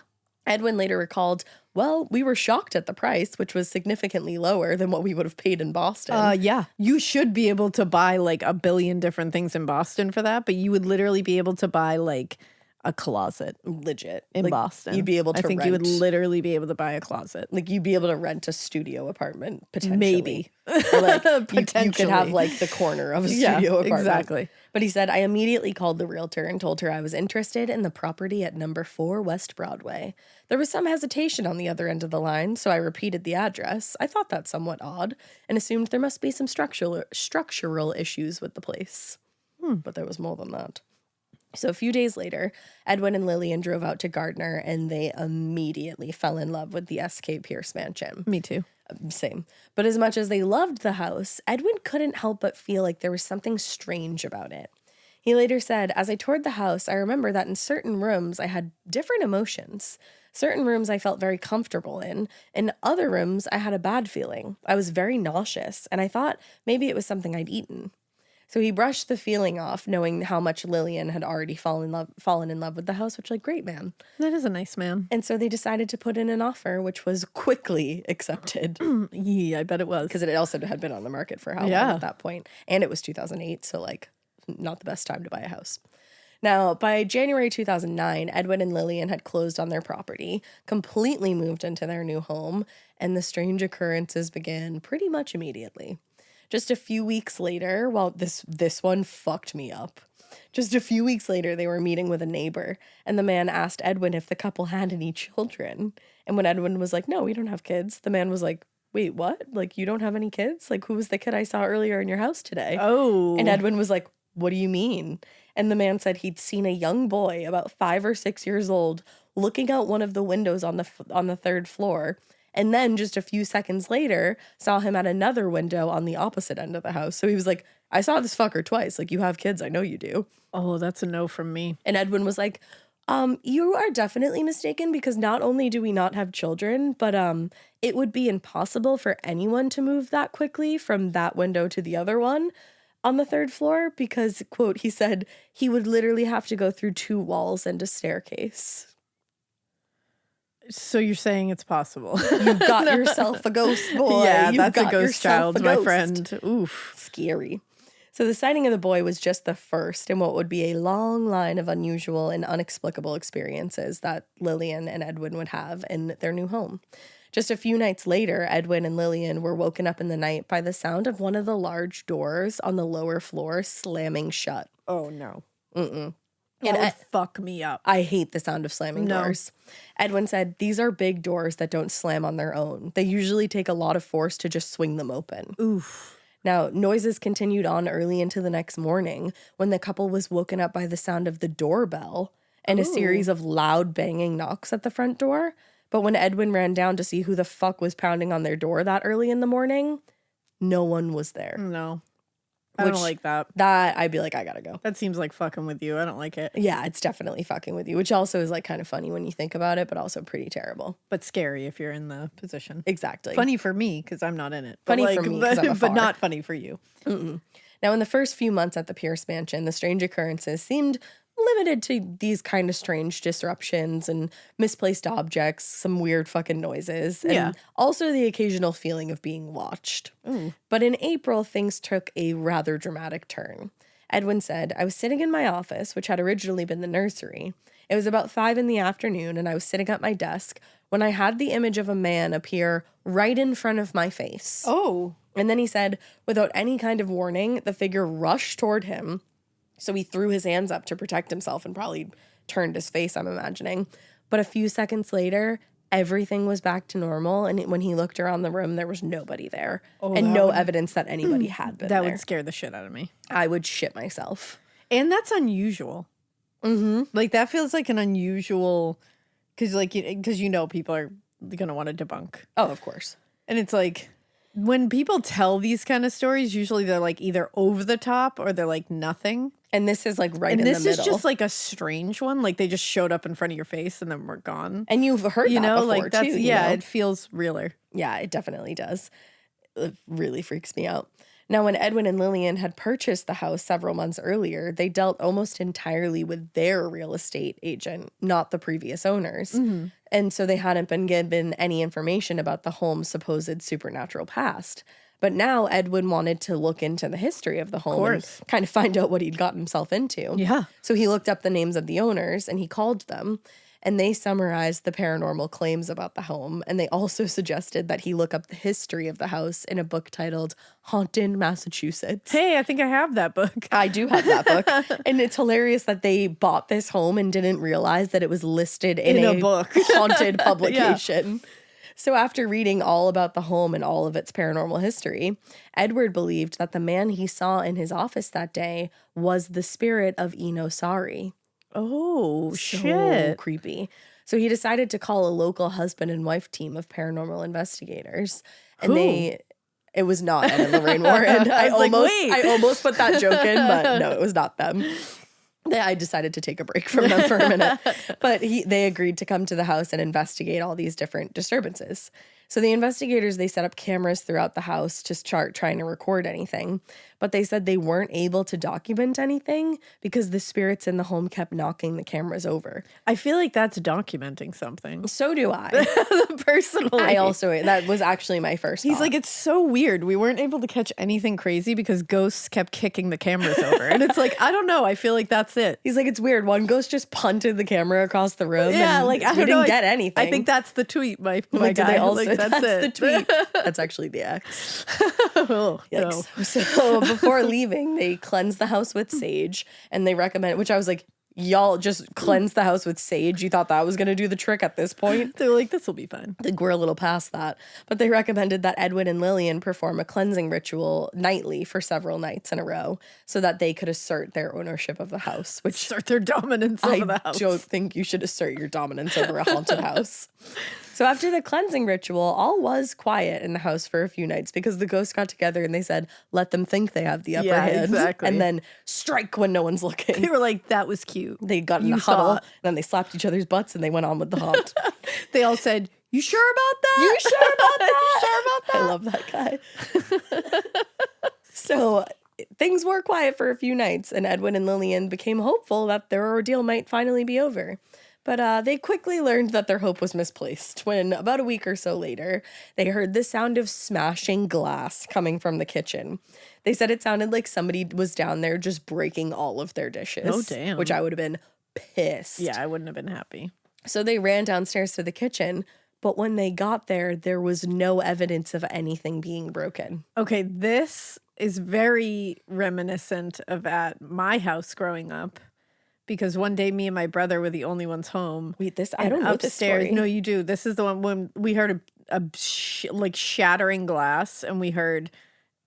Edwin later recalled, well, we were shocked at the price, which was significantly lower than what we would have paid in Boston. Yeah. You should be able to buy like a billion different things in Boston for that, but you would literally be able to buy like a closet Legit. in Like, Boston. You'd be able to I think rent. you would literally be able to buy a closet. Like, you'd be able to rent a studio apartment, potentially. Maybe. Or, like, you could Potentially. have, like, the corner of a Yeah, studio apartment. exactly. But he said, I immediately called the realtor and told her I was interested in the property at number 4 West Broadway. There was some hesitation on the other end of the line, so I repeated the address. I thought that somewhat odd and assumed there must be some structural issues with the place. But there was more than that. So a few days later, Edwin and Lillian drove out to Gardner, and they immediately fell in love with the S.K. Pierce Mansion. Me too. Same. But as much as they loved the house, Edwin couldn't help but feel like there was something strange about it. He later said, as I toured the house, I remember that in certain rooms I had different emotions. Certain rooms I felt very comfortable in. In other rooms, I had a bad feeling. I was very nauseous, and I thought maybe it was something I'd eaten. So he brushed the feeling off, knowing how much Lillian had already fallen in love with the house, which, like, great man. That is a nice man. And so they decided to put in an offer, which was quickly accepted. Yeah, I bet it was. Because it also had been on the market for how long at that point. And it was 2008, so, like, not the best time to buy a house. Now, by January 2009, Edwin and Lillian had closed on their property, completely moved into their new home, and the strange occurrences began pretty much immediately. Just a few weeks later, well, this one fucked me up. Just a few weeks later, they were meeting with a neighbor, and the man asked Edwin if the couple had any children. And when Edwin was like, no, we don't have kids, the man was like, wait, what? Like, you don't have any kids? Like, who was the kid I saw earlier in your house today? Oh. And Edwin was like, what do you mean? And the man said he'd seen a young boy, about 5 or 6 years old, looking out one of the windows on the third floor, And then just a few seconds later, saw him at another window on the opposite end of the house. So he was like, I saw this fucker twice. Like, you have kids. I know you do. Oh, that's a no from me. And Edwin was like, you are definitely mistaken because not only do we not have children, but it would be impossible for anyone to move that quickly from that window to the other one on the third floor because, quote, he said he would literally have to go through 2 walls and a staircase. So you're saying it's possible. You've got yourself a ghost, boy. Yeah, You've that's a got ghost yourself child, a my ghost. friend. Oof. Scary. So the sighting of the boy was just the first in what would be a long line of unusual and inexplicable experiences that Lillian and Edwin would have in their new home. Just a few nights later, Edwin and Lillian were woken up in the night by the sound of one of the large doors on the lower floor slamming shut. Oh, no. Mm-mm. That And would fuck me up. I hate the sound of slamming No. doors. Edwin said, these are big doors that don't slam on their own. They usually take a lot of force to just swing them open. Oof. Now, noises continued on early into the next morning when the couple was woken up by the sound of the doorbell and a series of loud banging knocks at the front door. But when Edwin ran down to see who the fuck was pounding on their door that early in the morning, no one was there. No. I Which- don't like that. That, I'd be like, I gotta go. That seems like fucking with you. I don't like it. Yeah, it's definitely fucking with you, which also is like kind of funny when you think about it, but also pretty terrible. But scary if you're in the position. Exactly. Funny for me because I'm not in it. Funny but for me 'cause I'm but afar. not funny for you. Now, in the first few months at the Pierce Mansion, the strange occurrences seemed limited to these kind of strange disruptions and misplaced objects, some weird fucking noises, and Yeah. also the occasional feeling of being watched. But in April, things took a rather dramatic turn. Edwin said, I was sitting in my office, which had originally been the nursery. It was about 5 p.m, and I was sitting at my desk when I had the image of a man appear right in front of my face. Oh. And then he said, without any kind of warning, the figure rushed toward him. So he threw his hands up to protect himself and probably turned his face, I'm imagining. But a few seconds later, everything was back to normal. And when he looked around the room, there was nobody there. And no evidence that anybody had been That there. would scare the shit out of me. I would shit myself. And that's unusual. Mm-hmm. Like that feels like an unusual because people are gonna want to debunk. Oh, of course. And it's like when people tell these kind of stories, usually they're like either over the top or they're like nothing. And this is like right And in the this middle. is just like a strange one. Like they just showed up in front of your face and then we're gone. and you've heard You that know, before like that's too. yeah, You know? it feels realer. Yeah, it definitely does. It really freaks me out. Now, when Edwin and Lillian had purchased the house several months earlier, they dealt almost entirely with their real estate agent, not the previous owners. And so they hadn't been given any information about the home's supposed supernatural past. But now Edwin wanted to look into the history of the home and course. kind of find out what he'd gotten himself into. Yeah. So he looked up the names of the owners and he called them, and they summarized the paranormal claims about the home. And they also suggested that he look up the history of the house in a book titled Haunted Massachusetts. Hey, I think I have that book. I do have that book. And it's hilarious that they bought this home and didn't realize that it was listed in a book. haunted publication. So after reading all about the home and all of its paranormal history, Edward believed that the man he saw in his office that day was the spirit of Sari. Oh, So shit. creepy. So he decided to call a local husband and wife team of paranormal investigators. And Who? it was not Ed and Lorraine Warren. I was like, wait. I almost put that joke in, but no, it was not them. I decided to take a break from them for a minute. But they agreed to come to the house and investigate all these different disturbances. So the investigators, they set up cameras throughout the house to start trying to record anything. But they said they weren't able to document anything because the spirits in the home kept knocking the cameras over. I feel like that's documenting something. So do I. Personally. That was actually my first He's thought. like, it's so weird. We weren't able to catch anything crazy because ghosts kept kicking the cameras over. And it's like, I don't know. I feel like that's it. He's like, it's weird. One ghost just punted the camera across the room. Yeah, and like, I we don't didn't know. get anything. I think that's the tweet, my like, did guy. they also, Like, that's it. the tweet. That's actually the X. Oh, no. Yikes. So before leaving, they cleansed the house with sage, and they recommend, which I was like, y'all just cleanse the house with sage. You thought that was going to do the trick at this point? They're like, this will be fine. I think we're a little past that. But they recommended that Edwin and Lillian perform a cleansing ritual nightly for several nights in a row so that they could assert their ownership of the house, which Assert their dominance over the I house. don't think you should assert your dominance over a haunted house. So after the cleansing ritual, all was quiet in the house for a few nights because the ghosts got together and they said, let them think they have the upper hand. Exactly. And then strike when no one's looking. They were like, that was cute. They got in You a saw huddle, it. and then they slapped each other's butts and they went on with the haunt. They all said, you sure about that? You sure about that? Sure about that? I love that guy. So things were quiet for a few nights, and Edwin and Lillian became hopeful that their ordeal might finally be over. But they quickly learned that their hope was misplaced when, about a week or so later, they heard the sound of smashing glass coming from the kitchen. They said it sounded like somebody was down there just breaking all of their dishes. Oh, damn. Which I would have been pissed. Yeah, I wouldn't have been happy. So they ran downstairs to the kitchen, but when they got there was no evidence of anything being broken. Okay, this is very reminiscent of at my house growing up. Because one day, me and my brother were the only ones home. Wait, I don't know this story. No, you do. This is the one when we heard like shattering glass, and we heard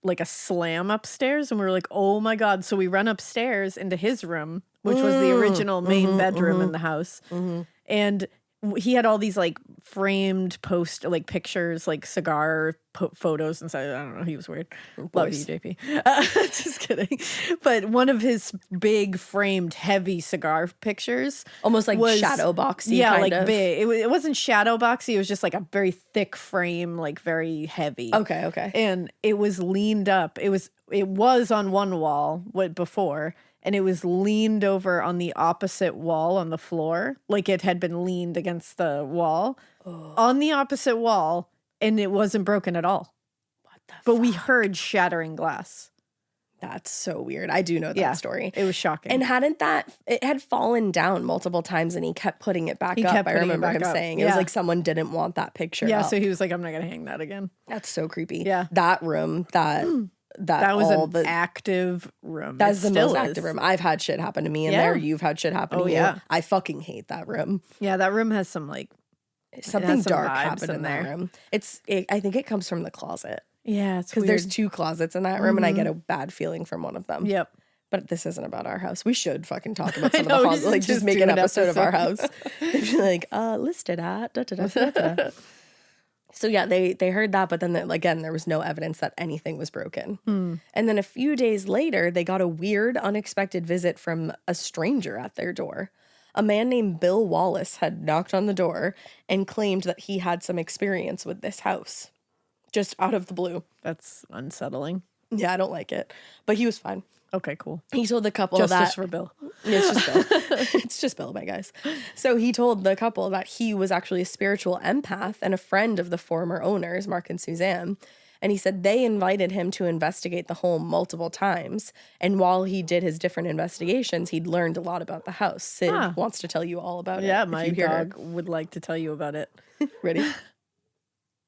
like a slam upstairs, and we were like, "Oh my god!" So we run upstairs into his room, which was the original main bedroom in the house, and he had all these like framed like pictures, like cigar photos and stuff. I don't know. He was weird. Love you, JP. Just kidding. But one of his big framed heavy cigar pictures, Almost like was, shadow boxy. yeah, kind like of. big. It wasn't shadow boxy. It was just like a very thick frame, like very heavy. Okay. And it was leaned up. It was on one wall before. And it was leaned over on the opposite wall on the floor, like it had been leaned against the wall on the opposite wall, and it wasn't broken at all. What the But we heard shattering glass. That's so weird. I do know that story. It was shocking. And it had fallen down multiple times and he kept putting it back He up. kept I putting it remember back him up. saying it was Yeah. like someone didn't want that picture yeah, up. so he was like, I'm not going to hang that again. That's so creepy. Yeah. That room, that That was all an active room. That's It the most still active is. room. I've had shit happen to me in Yeah. there. You've had shit happen Oh, to you. yeah. I fucking hate that room. Yeah, that room has some like, Something some dark vibes happened in in that there. room. I think it comes from the closet. yeah, it's Because weird. there's 2 closets in that room and I get a bad feeling from one of them. Yep. But this isn't about our house. We should fucking talk about I some know, of the we haunts. should Like just just make do an an episode of our episode. house. They'd be like, listed at da, da, da, da, da, da. So yeah, they heard that, but then again, there was no evidence that anything was broken. And then a few days later, they got a weird, unexpected visit from a stranger at their door. A man named Bill Wallace had knocked on the door and claimed that he had some experience with this house. Just out of the blue. That's unsettling. Yeah, I don't like it. But he was fine. Okay, cool. He told the couple Justice that for Bill. it's just Bill. It's just Bill, my guys. So he told the couple that he was actually a spiritual empath and a friend of the former owners, Mark and Suzanne. And he said they invited him to investigate the home multiple times. And while he did his different investigations, he'd learned a lot about the house. Sid wants to tell you all about it. Yeah, if my you hear her. dog would like to tell you about it. Ready?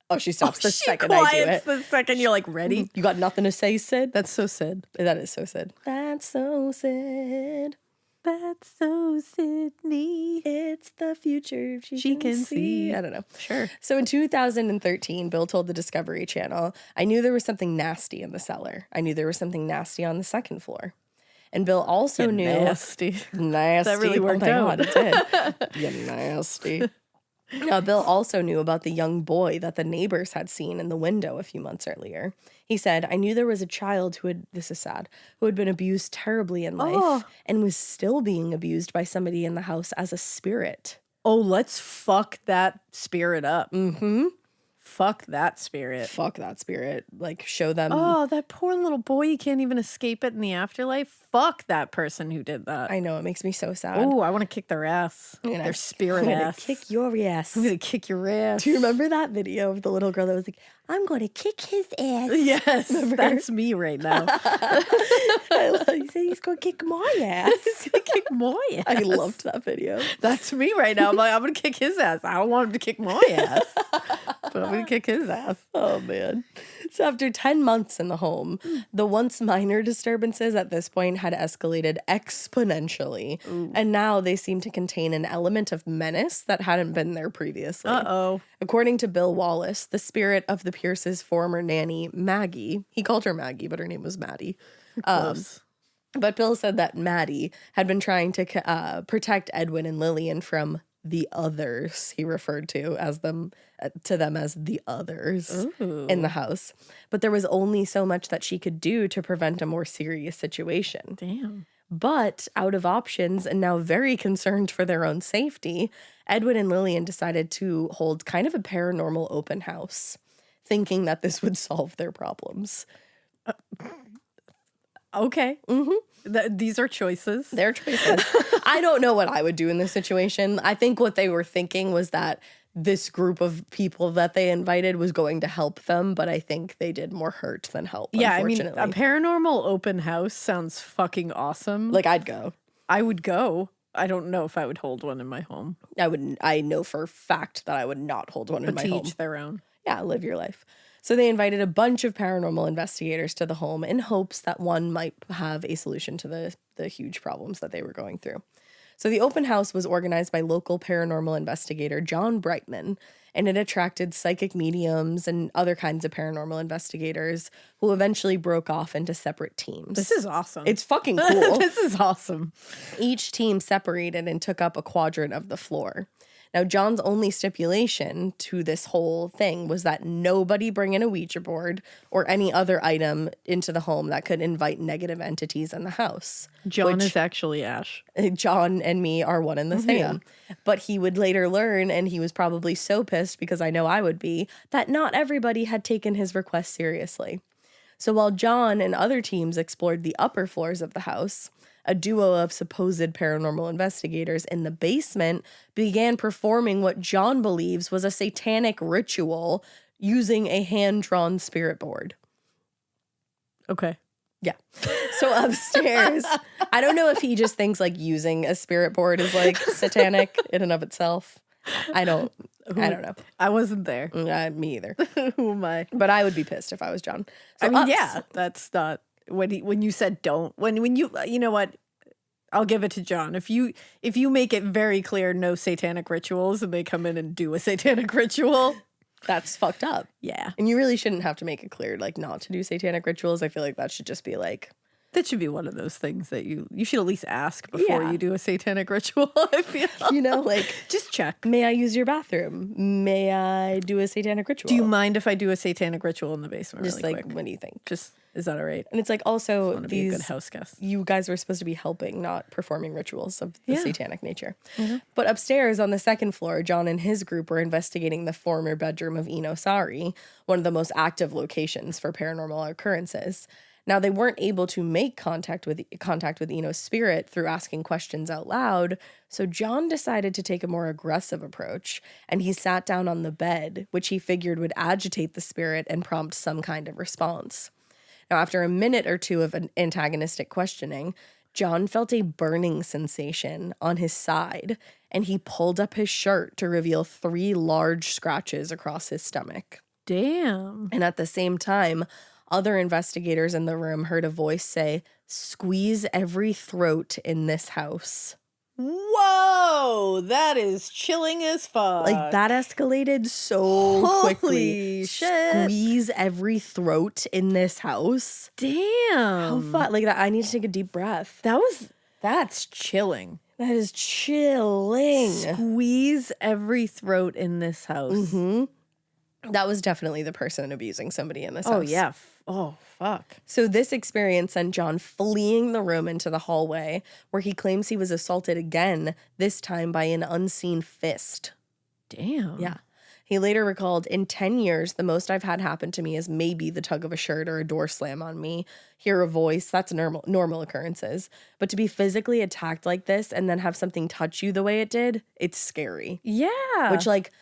Oh, she stops the She second I do quiets it. the second you're like, ready? You got nothing to say, Sid? That's so Sid. That is so Sid. That's so Sid. That's so Sydney. It's the future She can see. I don't know. Sure. So in 2013, Bill told the Discovery Channel, I knew there was something nasty in the cellar. I knew there was something nasty on the second floor. And Bill also knew... Nasty. Nasty. That really worked oh my out. God, it did. You nasty. Now, Bill also knew about the young boy that the neighbors had seen in the window a few months earlier. He said, I knew there was a child this is sad, who had been abused terribly in life and was still being abused by somebody in the house as a spirit. Oh, let's fuck that spirit up. Mm-hmm. Fuck that spirit. Fuck that spirit. Like, show them. Oh, that poor little boy. You can't even escape it in the afterlife. Fuck that person who did that. I know, it makes me so sad. Oh, I want to kick their ass. You know, Their spirit I'm gonna ass. kick your ass. I'm going to kick your ass. Do you remember that video of the little girl that was like, I'm going to kick his ass? Yes, Remember? that's me right now. He said he's going to kick my ass. He's gonna kick my ass. I loved that video. That's me right now. I'm like, I'm gonna kick his ass. I don't want him to kick my ass, but I'm gonna kick his ass. Oh, man. So after 10 months in the home, the once minor disturbances at this point had escalated exponentially. And now they seem to contain an element of menace that hadn't been there previously. Uh-oh. According to Bill Wallace, the spirit of the Pierce's former nanny, Maggie, he called her Maggie, but her name was Maddie. Close. But Bill said that Maddie had been trying to protect Edwin and Lillian from the others, he referred to them as the others in the house. But there was only so much that she could do to prevent a more serious situation. Damn. But out of options and now very concerned for their own safety, Edwin and Lillian decided to hold kind of a paranormal open house, thinking that this would solve their problems. Okay. These are choices. Their choices. I don't know what I would do in this situation. I think what they were thinking was that this group of people that they invited was going to help them, but I think they did more hurt than help, Yeah, I mean, unfortunately. a paranormal open house sounds fucking awesome. Like, I'd go. I would go. I don't know if I would hold one in my home. I know for a fact that I would not hold one in my To home. each their own. Yeah, live your life. So they invited a bunch of paranormal investigators to the home in hopes that one might have a solution to the huge problems that they were going through. So the open house was organized by local paranormal investigator John Brightman, and it attracted psychic mediums and other kinds of paranormal investigators who eventually broke off into separate teams. This is awesome. It's fucking cool. This is awesome. Each team separated and took up a quadrant of the floor. Now, John's only stipulation to this whole thing was that nobody bring in a Ouija board or any other item into the home that could invite negative entities in the house. John is actually Ash. John and me are one and the same. But he would later learn, and he was probably so pissed, because I know I would be, that not everybody had taken his request seriously. So while John and other teams explored the upper floors of the house, a duo of supposed paranormal investigators in the basement began performing what John believes was a satanic ritual using a hand-drawn spirit board. Okay. Yeah. So upstairs, I don't know if he just thinks like using a spirit board is like satanic in and of itself. I don't know. I wasn't there. Me either. Who am I? But I would be pissed if I was John. So I mean, yeah, that's not when you said don't. When you know what? I'll give it to John. If you make it very clear no satanic rituals and they come in and do a satanic ritual, that's fucked up. yeah. And you really shouldn't have to make it clear like not to do satanic rituals. I feel like that should just be like, That should be one of those things that you should at least ask before Yeah. you do a satanic ritual, I feel. you know, like, Just check. may I use your bathroom? May I do a satanic ritual? Do you mind if I do a satanic ritual in the basement just really like, quick? what do you think? Just, is that all right? And it's like also Want to be a good these house guest. you guys were supposed to be helping, not performing rituals of the Yeah. satanic nature. But upstairs on the second floor, John and his group were investigating the former bedroom of Eno Sari, one of the most active locations for paranormal occurrences. Now, they weren't able to make contact with Eno's spirit through asking questions out loud, so John decided to take a more aggressive approach, and he sat down on the bed, which he figured would agitate the spirit and prompt some kind of response. Now, after a minute or two of an antagonistic questioning, John felt a burning sensation on his side, and he pulled up his shirt to reveal 3 large scratches across his stomach. Damn. And at the same time, other investigators in the room heard a voice say, "Squeeze every throat in this house." Whoa, that is chilling as fuck. Like, that escalated so Holy quickly. shit. Squeeze every throat in this house. How Damn. fun. Like, that, I need to take a deep breath. That's chilling. That is chilling. Squeeze every throat in this house. That was definitely the person abusing somebody in this Oh, house. yeah. Oh, fuck. So this experience sent John fleeing the room into the hallway, where he claims he was assaulted again, this time by an unseen fist. Damn. Yeah. He later recalled, "In 10 years, the most I've had happen to me is maybe the tug of a shirt or a door slam on me. Hear a voice, that's normal occurrences. But to be physically attacked like this and then have something touch you the way it did, it's scary." Yeah. Which, like,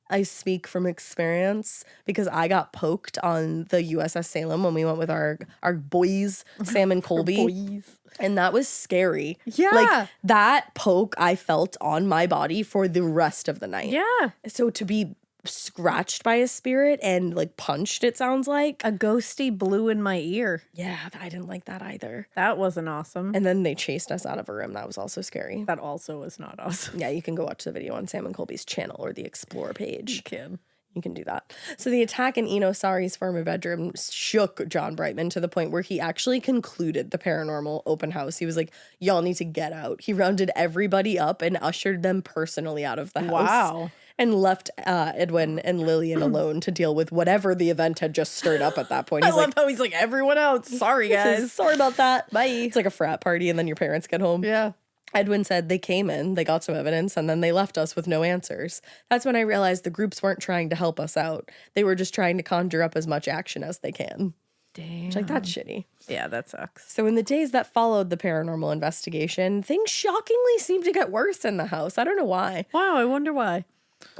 I speak from experience because I got poked on the USS Salem when we went with our boys, Sam and Colby. And that was scary. Yeah. Like, that poke I felt on my body for the rest of the night. Yeah. So to be scratched by a spirit and like punched, it sounds like. A ghosty blew in my ear. Yeah, I didn't like that either. That wasn't awesome. And then they chased us out of a room. That was also scary. That also was not awesome. Yeah, you can go watch the video on Sam and Colby's channel or the Explore page. You can. You can do that. So the attack in Eno Sari's former bedroom shook John Brightman to the point where he actually concluded the paranormal open house. He was like, y'all need to get out. He rounded everybody up and ushered them personally out of the house. Wow. And left Edwin and Lillian alone to deal with whatever the event had just stirred up at that point. I He's love like, how he's like, everyone else. Sorry, guys. sorry about that. Bye. It's like a frat party and then your parents get home. Yeah. Edwin said they came in, they got some evidence, and then they left us with no answers. That's when I realized the groups weren't trying to help us out. They were just trying to conjure up as much action as they can. Damn. Like, that's shitty. Yeah, that sucks. So in the days that followed the paranormal investigation, things shockingly seemed to get worse in the house. I don't know why. Wow, I wonder why.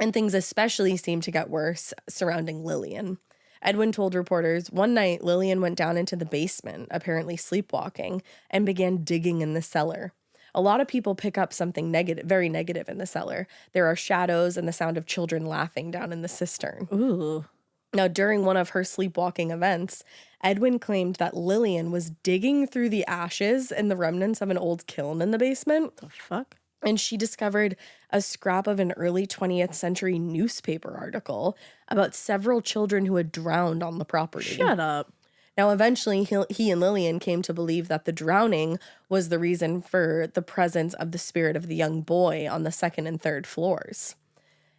And things especially seemed to get worse surrounding Lillian. Edwin told reporters, one night Lillian went down into the basement, apparently sleepwalking, and began digging in the cellar. A lot of people pick up something negative, very negative in the cellar. There are shadows and the sound of children laughing down in the cistern. Ooh. Now, during one of her sleepwalking events, Edwin claimed that Lillian was digging through the ashes and the remnants of an old kiln in the basement. The fuck? And she discovered a scrap of an early 20th century newspaper article about several children who had drowned on the property. Shut up. Now, eventually, he and Lillian came to believe that the drowning was the reason for the presence of the spirit of the young boy on the second and third floors.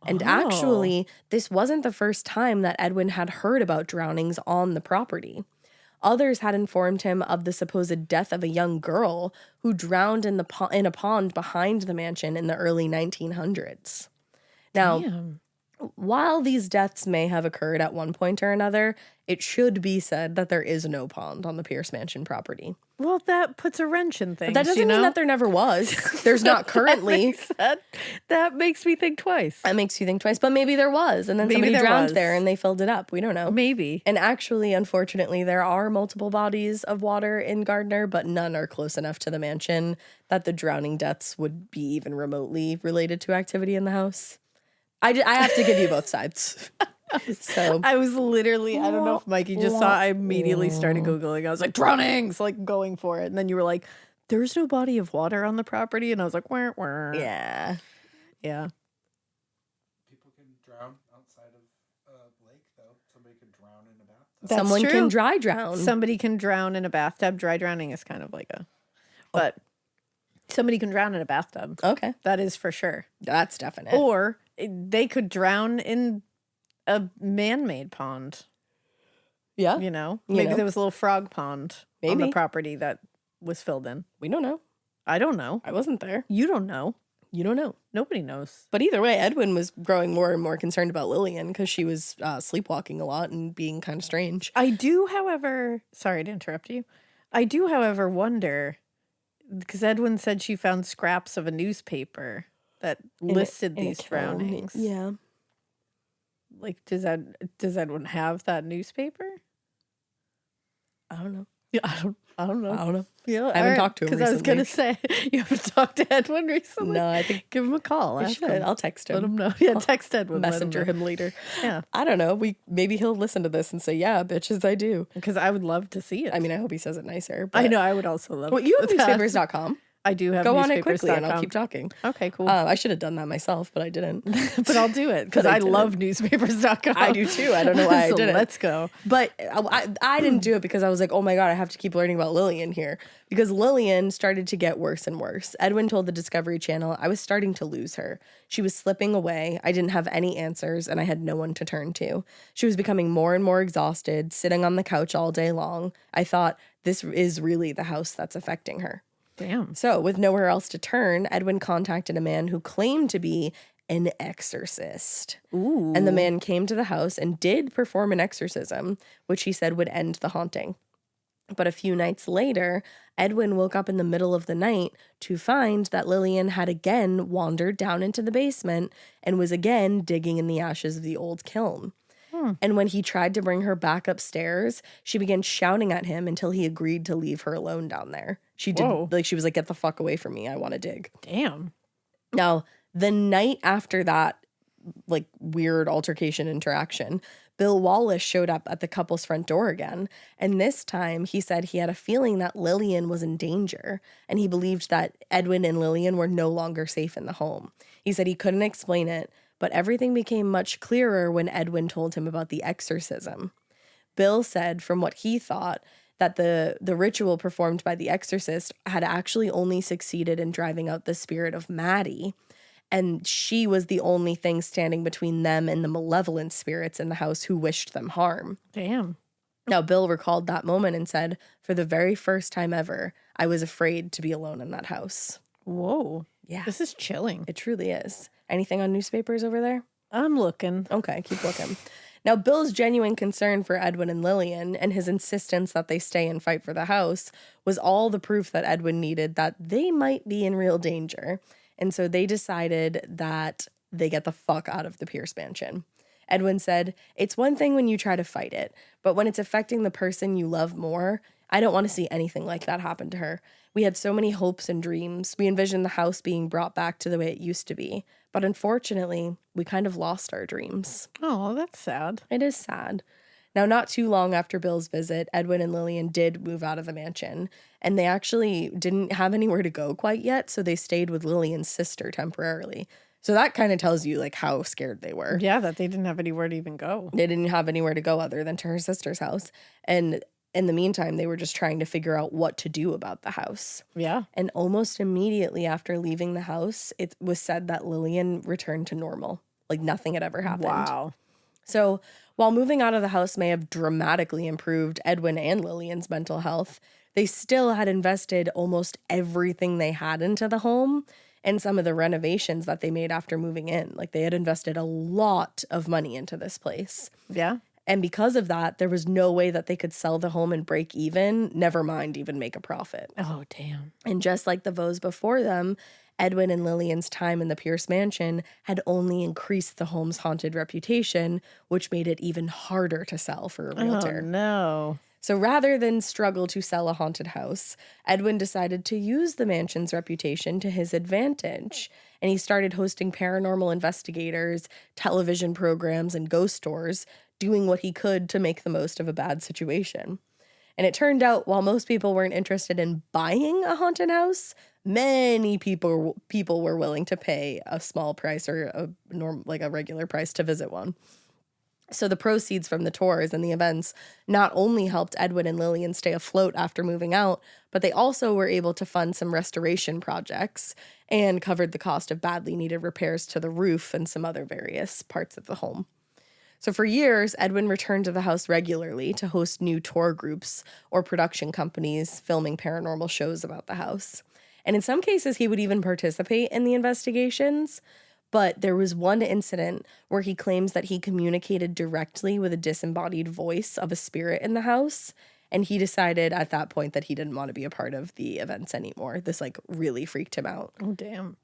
And actually, this wasn't the first time that Edwin had heard about drownings on the property. Others had informed him of the supposed death of a young girl who drowned in a pond behind the mansion in the early 1900s. Now, Damn. while these deaths may have occurred at one point or another, it should be said that there is no pond on the Pierce Mansion property. Well, that puts a wrench in things. But that doesn't mean that there never was. There's not currently. That makes me think twice. That makes you think twice. But maybe there was. And then Maybe somebody there drowned was. there and they filled it up. We don't know. Maybe. And actually, unfortunately, there are multiple bodies of water in Gardner, but none are close enough to the mansion that the drowning deaths would be even remotely related to activity in the house. I have to give you both sides. So I was literally, I don't know if Mikey just saw, I immediately started Googling. I was like, drownings, like going for it. And then you were like, there's no body of water on the property. And I was like, wah, wah. yeah. Yeah. People can drown outside of a lake, though. Somebody can drown in a bathtub. That's Someone true. can dry drown. Somebody can drown in a bathtub. Dry drowning is kind of like but somebody can drown in a bathtub. Okay. That is for sure. That's definite. Or they could drown in a man-made pond. Yeah. You know, You maybe know. there was a little frog pond on the Maybe. property that was filled in. We don't know. I don't know. I wasn't there. You don't know. You don't know. Nobody knows. But either way, Edwin was growing more and more concerned about Lillian because she was sleepwalking a lot and being kind of strange. I do, however, sorry to interrupt you. I do, however, wonder because Edwin said she found scraps of a newspaper that listed In a these kiln. drownings. Yeah. Like, does Edwin have that newspaper? I don't know. Yeah, I don't know. I don't know. Yeah, I haven't talked to him because I was gonna say you haven't talked to Edwin recently. No, I think Give him a call. I Ask should. him. I'll text him. Let him know. Yeah, text Edwin. let Messenger know. him later. Yeah, I don't know. Maybe he'll listen to this and say, "Yeah, bitches, I do." because I would love to see it. I mean, I hope he says it nicer. I but- know. I would also love. Well, you have that. newspapers.com. I do have. Go on it quickly, and I'll newspapers.com. keep talking. Okay, cool. I should have done that myself, but I didn't. But I'll do it because But I I didn't. love newspapers.com. I do too. I don't know why I So didn't. Let's go. But I didn't do it because I was like, oh my God, I have to keep learning about Lillian here. Because Lillian started to get worse and worse. Edwin told the Discovery Channel, I was starting to lose her. She was slipping away. I didn't have any answers and I had no one to turn to. She was becoming more and more exhausted, sitting on the couch all day long. I thought, this is really the house that's affecting her. Damn. So, with nowhere else to turn, Edwin contacted a man who claimed to be an exorcist. Ooh. And the man came to the house and did perform an exorcism, which he said would end the haunting. But a few nights later, Edwin woke up in the middle of the night to find that Lillian had again wandered down into the basement and was again digging in the ashes of the old kiln. And when he tried to bring her back upstairs, she began shouting at him until he agreed to leave her alone down there. She did, Whoa. she was like, get the fuck away from me. I want to dig. Damn. Now, the night after that, like, weird altercation interaction, Bill Wallace showed up at the couple's front door again. And this time he said he had a feeling that Lillian was in danger. And he believed that Edwin and Lillian were no longer safe in the home. He said he couldn't explain it, But everything became much clearer when Edwin told him about the exorcism. Bill said, from what he thought, that the ritual performed by the exorcist had actually only succeeded in driving out the spirit of Maddie, and she was the only thing standing between them and the malevolent spirits in the house who wished them harm. Damn. Now, Bill recalled that moment and said, for the very first time ever, I was afraid to be alone in that house. Whoa. Yeah. This is chilling. It truly is. Anything on newspapers over there? I'm looking. Okay, keep looking. Now, Bill's genuine concern for Edwin and Lillian and his insistence that they stay and fight for the house was all the proof that Edwin needed that they might be in real danger. And so they decided that they get the fuck out of the Pierce mansion. Edwin said, it's one thing when you try to fight it, but when it's affecting the person you love more, I don't want to see anything like that happen to her. We had so many hopes and dreams. We envisioned the house being brought back to the way it used to be. But unfortunately, we kind of lost our dreams. Oh, that's sad. It is sad. Now, not too long after Bill's visit, Edwin and Lillian did move out of the mansion, and they actually didn't have anywhere to go quite yet, so they stayed with Lillian's sister temporarily. So that kind of tells you, like, how scared they were. Yeah, that they didn't have anywhere to even go. They didn't have anywhere to go other than to her sister's house. And in the meantime, they were just trying to figure out what to do about the house. Yeah. And almost immediately after leaving the house, it was said that Lillian returned to normal. Like, nothing had ever happened. Wow. So while moving out of the house may have dramatically improved Edwin and Lillian's mental health, they still had invested almost everything they had into the home and some of the renovations that they made after moving in. Like, they had invested a lot of money into this place. Yeah. And because of that, there was no way that they could sell the home and break even, never mind even make a profit. Oh, damn. And just like the Vos before them, Edwin and Lillian's time in the Pierce mansion had only increased the home's haunted reputation, which made it even harder to sell for a realtor. Oh, no. So rather than struggle to sell a haunted house, Edwin decided to use the mansion's reputation to his advantage. And he started hosting paranormal investigators, television programs, and ghost tours, doing what he could to make the most of a bad situation. And it turned out, while most people weren't interested in buying a haunted house, many people were willing to pay a small price or a regular price to visit one. So the proceeds from the tours and the events not only helped Edwin and Lillian stay afloat after moving out, but they also were able to fund some restoration projects and covered the cost of badly needed repairs to the roof and some other various parts of the home. So for years, Edwin returned to the house regularly to host new tour groups or production companies filming paranormal shows about the house. And in some cases, he would even participate in the investigations. But there was one incident where he claims that he communicated directly with a disembodied voice of a spirit in the house. And he decided at that point that he didn't want to be a part of the events anymore. This really freaked him out. Oh, damn.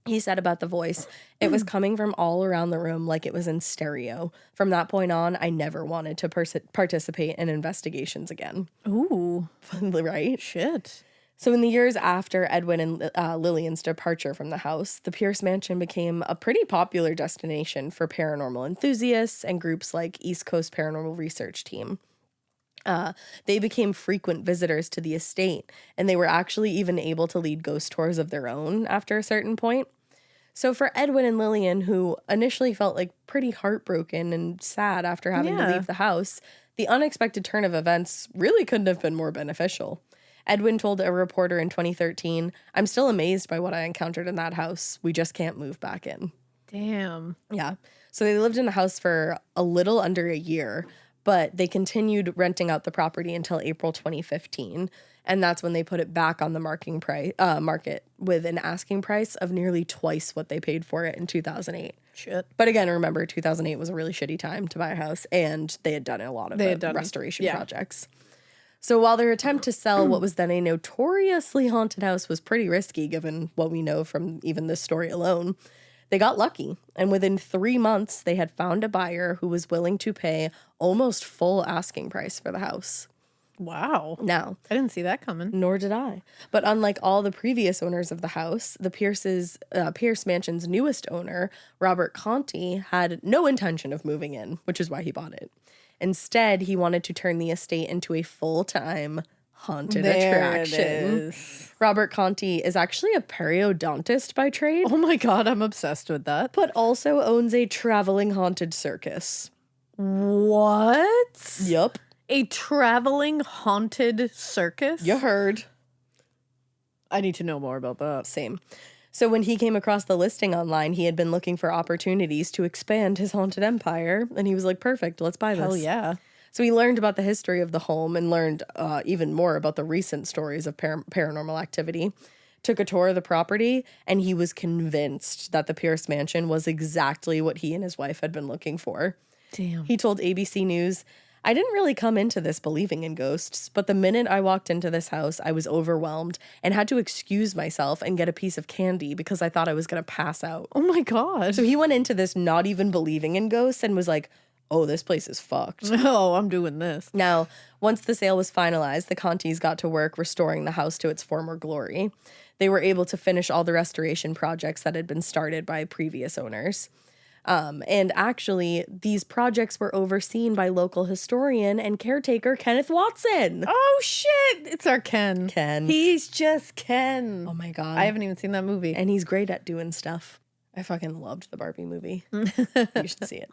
He said about the voice, it was coming from all around the room like it was in stereo. From that point on, I never wanted to participate in investigations again. Ooh. Right? Shit. So in the years after Edwin and Lillian's departure from the house, the Pierce Mansion became a pretty popular destination for paranormal enthusiasts and groups like East Coast Paranormal Research Team. They became frequent visitors to the estate, and they were actually even able to lead ghost tours of their own after a certain point. So for Edwin and Lillian, who initially felt pretty heartbroken and sad after having to leave the house, the unexpected turn of events really couldn't have been more beneficial. Edwin told a reporter in 2013, "I'm still amazed by what I encountered in that house. We just can't move back in." Damn. Yeah. So they lived in the house for a little under a year, but they continued renting out the property until April 2015. And that's when they put it back on the market with an asking price of nearly twice what they paid for it in 2008. Shit. But again, remember, 2008 was a really shitty time to buy a house, and they had done a lot of restoration projects. So while their attempt to sell what was then a notoriously haunted house was pretty risky, given what we know from even this story alone, they got lucky. And within 3 months, they had found a buyer who was willing to pay almost full asking price for the house. Wow. Now, I didn't see that coming. nor did I. But unlike all the previous owners of the house, the Pierce Mansion's newest owner, Robert Conti, had no intention of moving in, which is why he bought it. Instead, he wanted to turn the estate into a full-time haunted There attraction. it is. Robert Conti is actually a periodontist by trade, Oh my God, I'm obsessed with that. but also owns a traveling haunted circus. What? Yup. A traveling haunted circus? You heard. I need to know more about that. Same. So when he came across the listing online, he had been looking for opportunities to expand his haunted empire, and he was like, perfect, let's buy this. Hell yeah. So he learned about the history of the home and learned even more about the recent stories of paranormal activity. Took a tour of the property, and he was convinced that the Pierce Mansion was exactly what he and his wife had been looking for. Damn. He told ABC News, I didn't really come into this believing in ghosts, but the minute I walked into this house, I was overwhelmed and had to excuse myself and get a piece of candy because I thought I was going to pass out. Oh my God. So he went into this not even believing in ghosts and was like, oh, this place is fucked. Oh, I'm doing this. Now, once the sale was finalized, the Contis got to work restoring the house to its former glory. They were able to finish all the restoration projects that had been started by previous owners. And actually, these projects were overseen by local historian and caretaker Kenneth Watson. Oh shit. It's our Ken. Ken. He's just Ken. Oh my God. I haven't even seen that movie. And he's great at doing stuff. I fucking loved the Barbie movie. You should see it.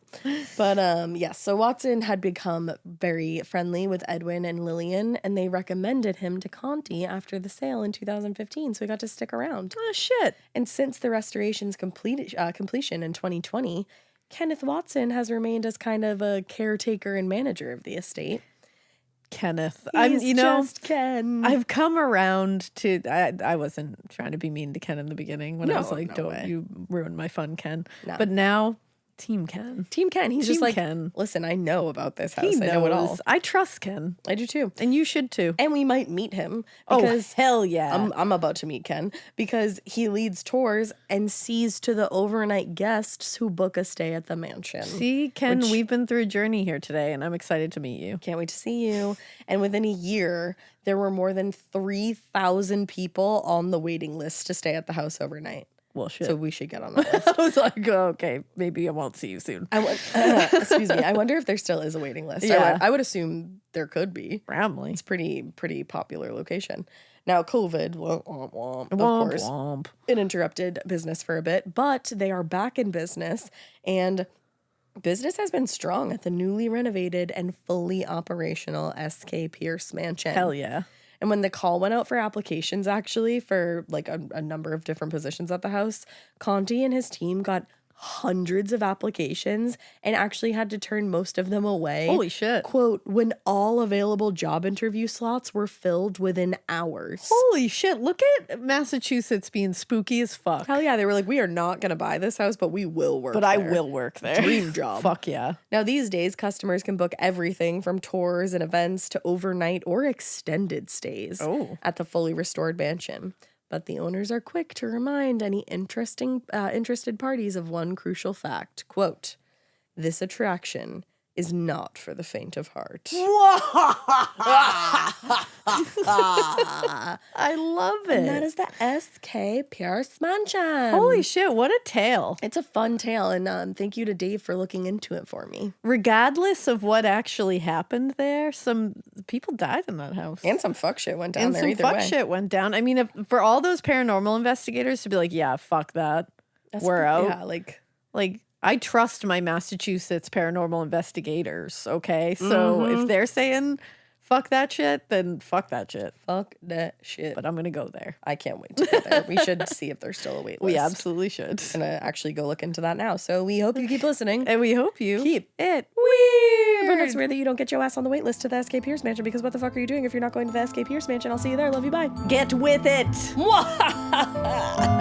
But yes, so Watson had become very friendly with Edwin and Lillian, and they recommended him to Conti after the sale in 2015, so he got to stick around. Oh shit. And since the restoration's completion in 2020, Kenneth Watson has remained as kind of a caretaker and manager of the estate. Kenneth. He's just Ken. I've come around to. I wasn't trying to be mean to Ken in the beginning when I was No, like, no "Don't way. you ruin my fun, Ken." No. But now, Team Ken. Team Ken. He's Team just like, Ken. listen, I know about this house. He I know it all. knows. I trust Ken, I do too. and you should too. And we might meet him Oh because hell yeah! I'm about to meet Ken because he leads tours and sees to the overnight guests who book a stay at the mansion. See, Ken, Which- we've been through a journey here today, and I'm excited to meet you. Can't wait to see you. And within a year, there were more than 3,000 people on the waiting list to stay at the house overnight. Well, shit. So we should get on that list. I was like, oh, okay, maybe I won't see you soon. Excuse me. I wonder if there still is a waiting list. Yeah. I would assume there could be. Bramley. It's pretty popular location. Now, COVID, womp, womp, womp, of Womp course, womp. it interrupted business for a bit, but they are back in business, and business has been strong at the newly renovated and fully operational SK Pierce Mansion. Hell yeah. And when the call went out for applications, actually, for like a number of different positions at the house, Conti and his team got hundreds of applications and actually had to turn most of them away. Holy shit. Quote, when all available job interview slots were filled within hours. Holy shit. Look at Massachusetts being spooky as fuck. Hell yeah, they were like, we are not going to buy this house, but we will work But I there. will work there. Dream job. Fuck yeah. Now, these days, customers can book everything from tours and events to overnight or extended stays at the fully restored mansion. But the owners are quick to remind any interested parties of one crucial fact. Quote, this attraction is not for the faint of heart. I love it. And that is the SK Pierce Mansion. Holy shit, what a tale. It's a fun tale, and thank you to Dave for looking into it for me. Regardless of what actually happened there, some people died in that house. And some fuck shit went down And there some either fuck way. shit went down. I mean, for all those paranormal investigators to be like, yeah, fuck that. We're out. Yeah, Like, I trust my Massachusetts paranormal investigators, okay? So if they're saying fuck that shit, then fuck that shit. fuck that shit. But I'm going to go there. I can't wait to go there. We should see if there's still a wait list. We absolutely should. I'm gonna actually go look into that now. So we hope you keep listening. And we hope you Keep it weird. But it's weird that you don't get your ass on the wait list to the SK Pierce Mansion, because what the fuck are you doing if you're not going to the SK Pierce Mansion? I'll see you there. Love you. Bye. Get with it. Mwah!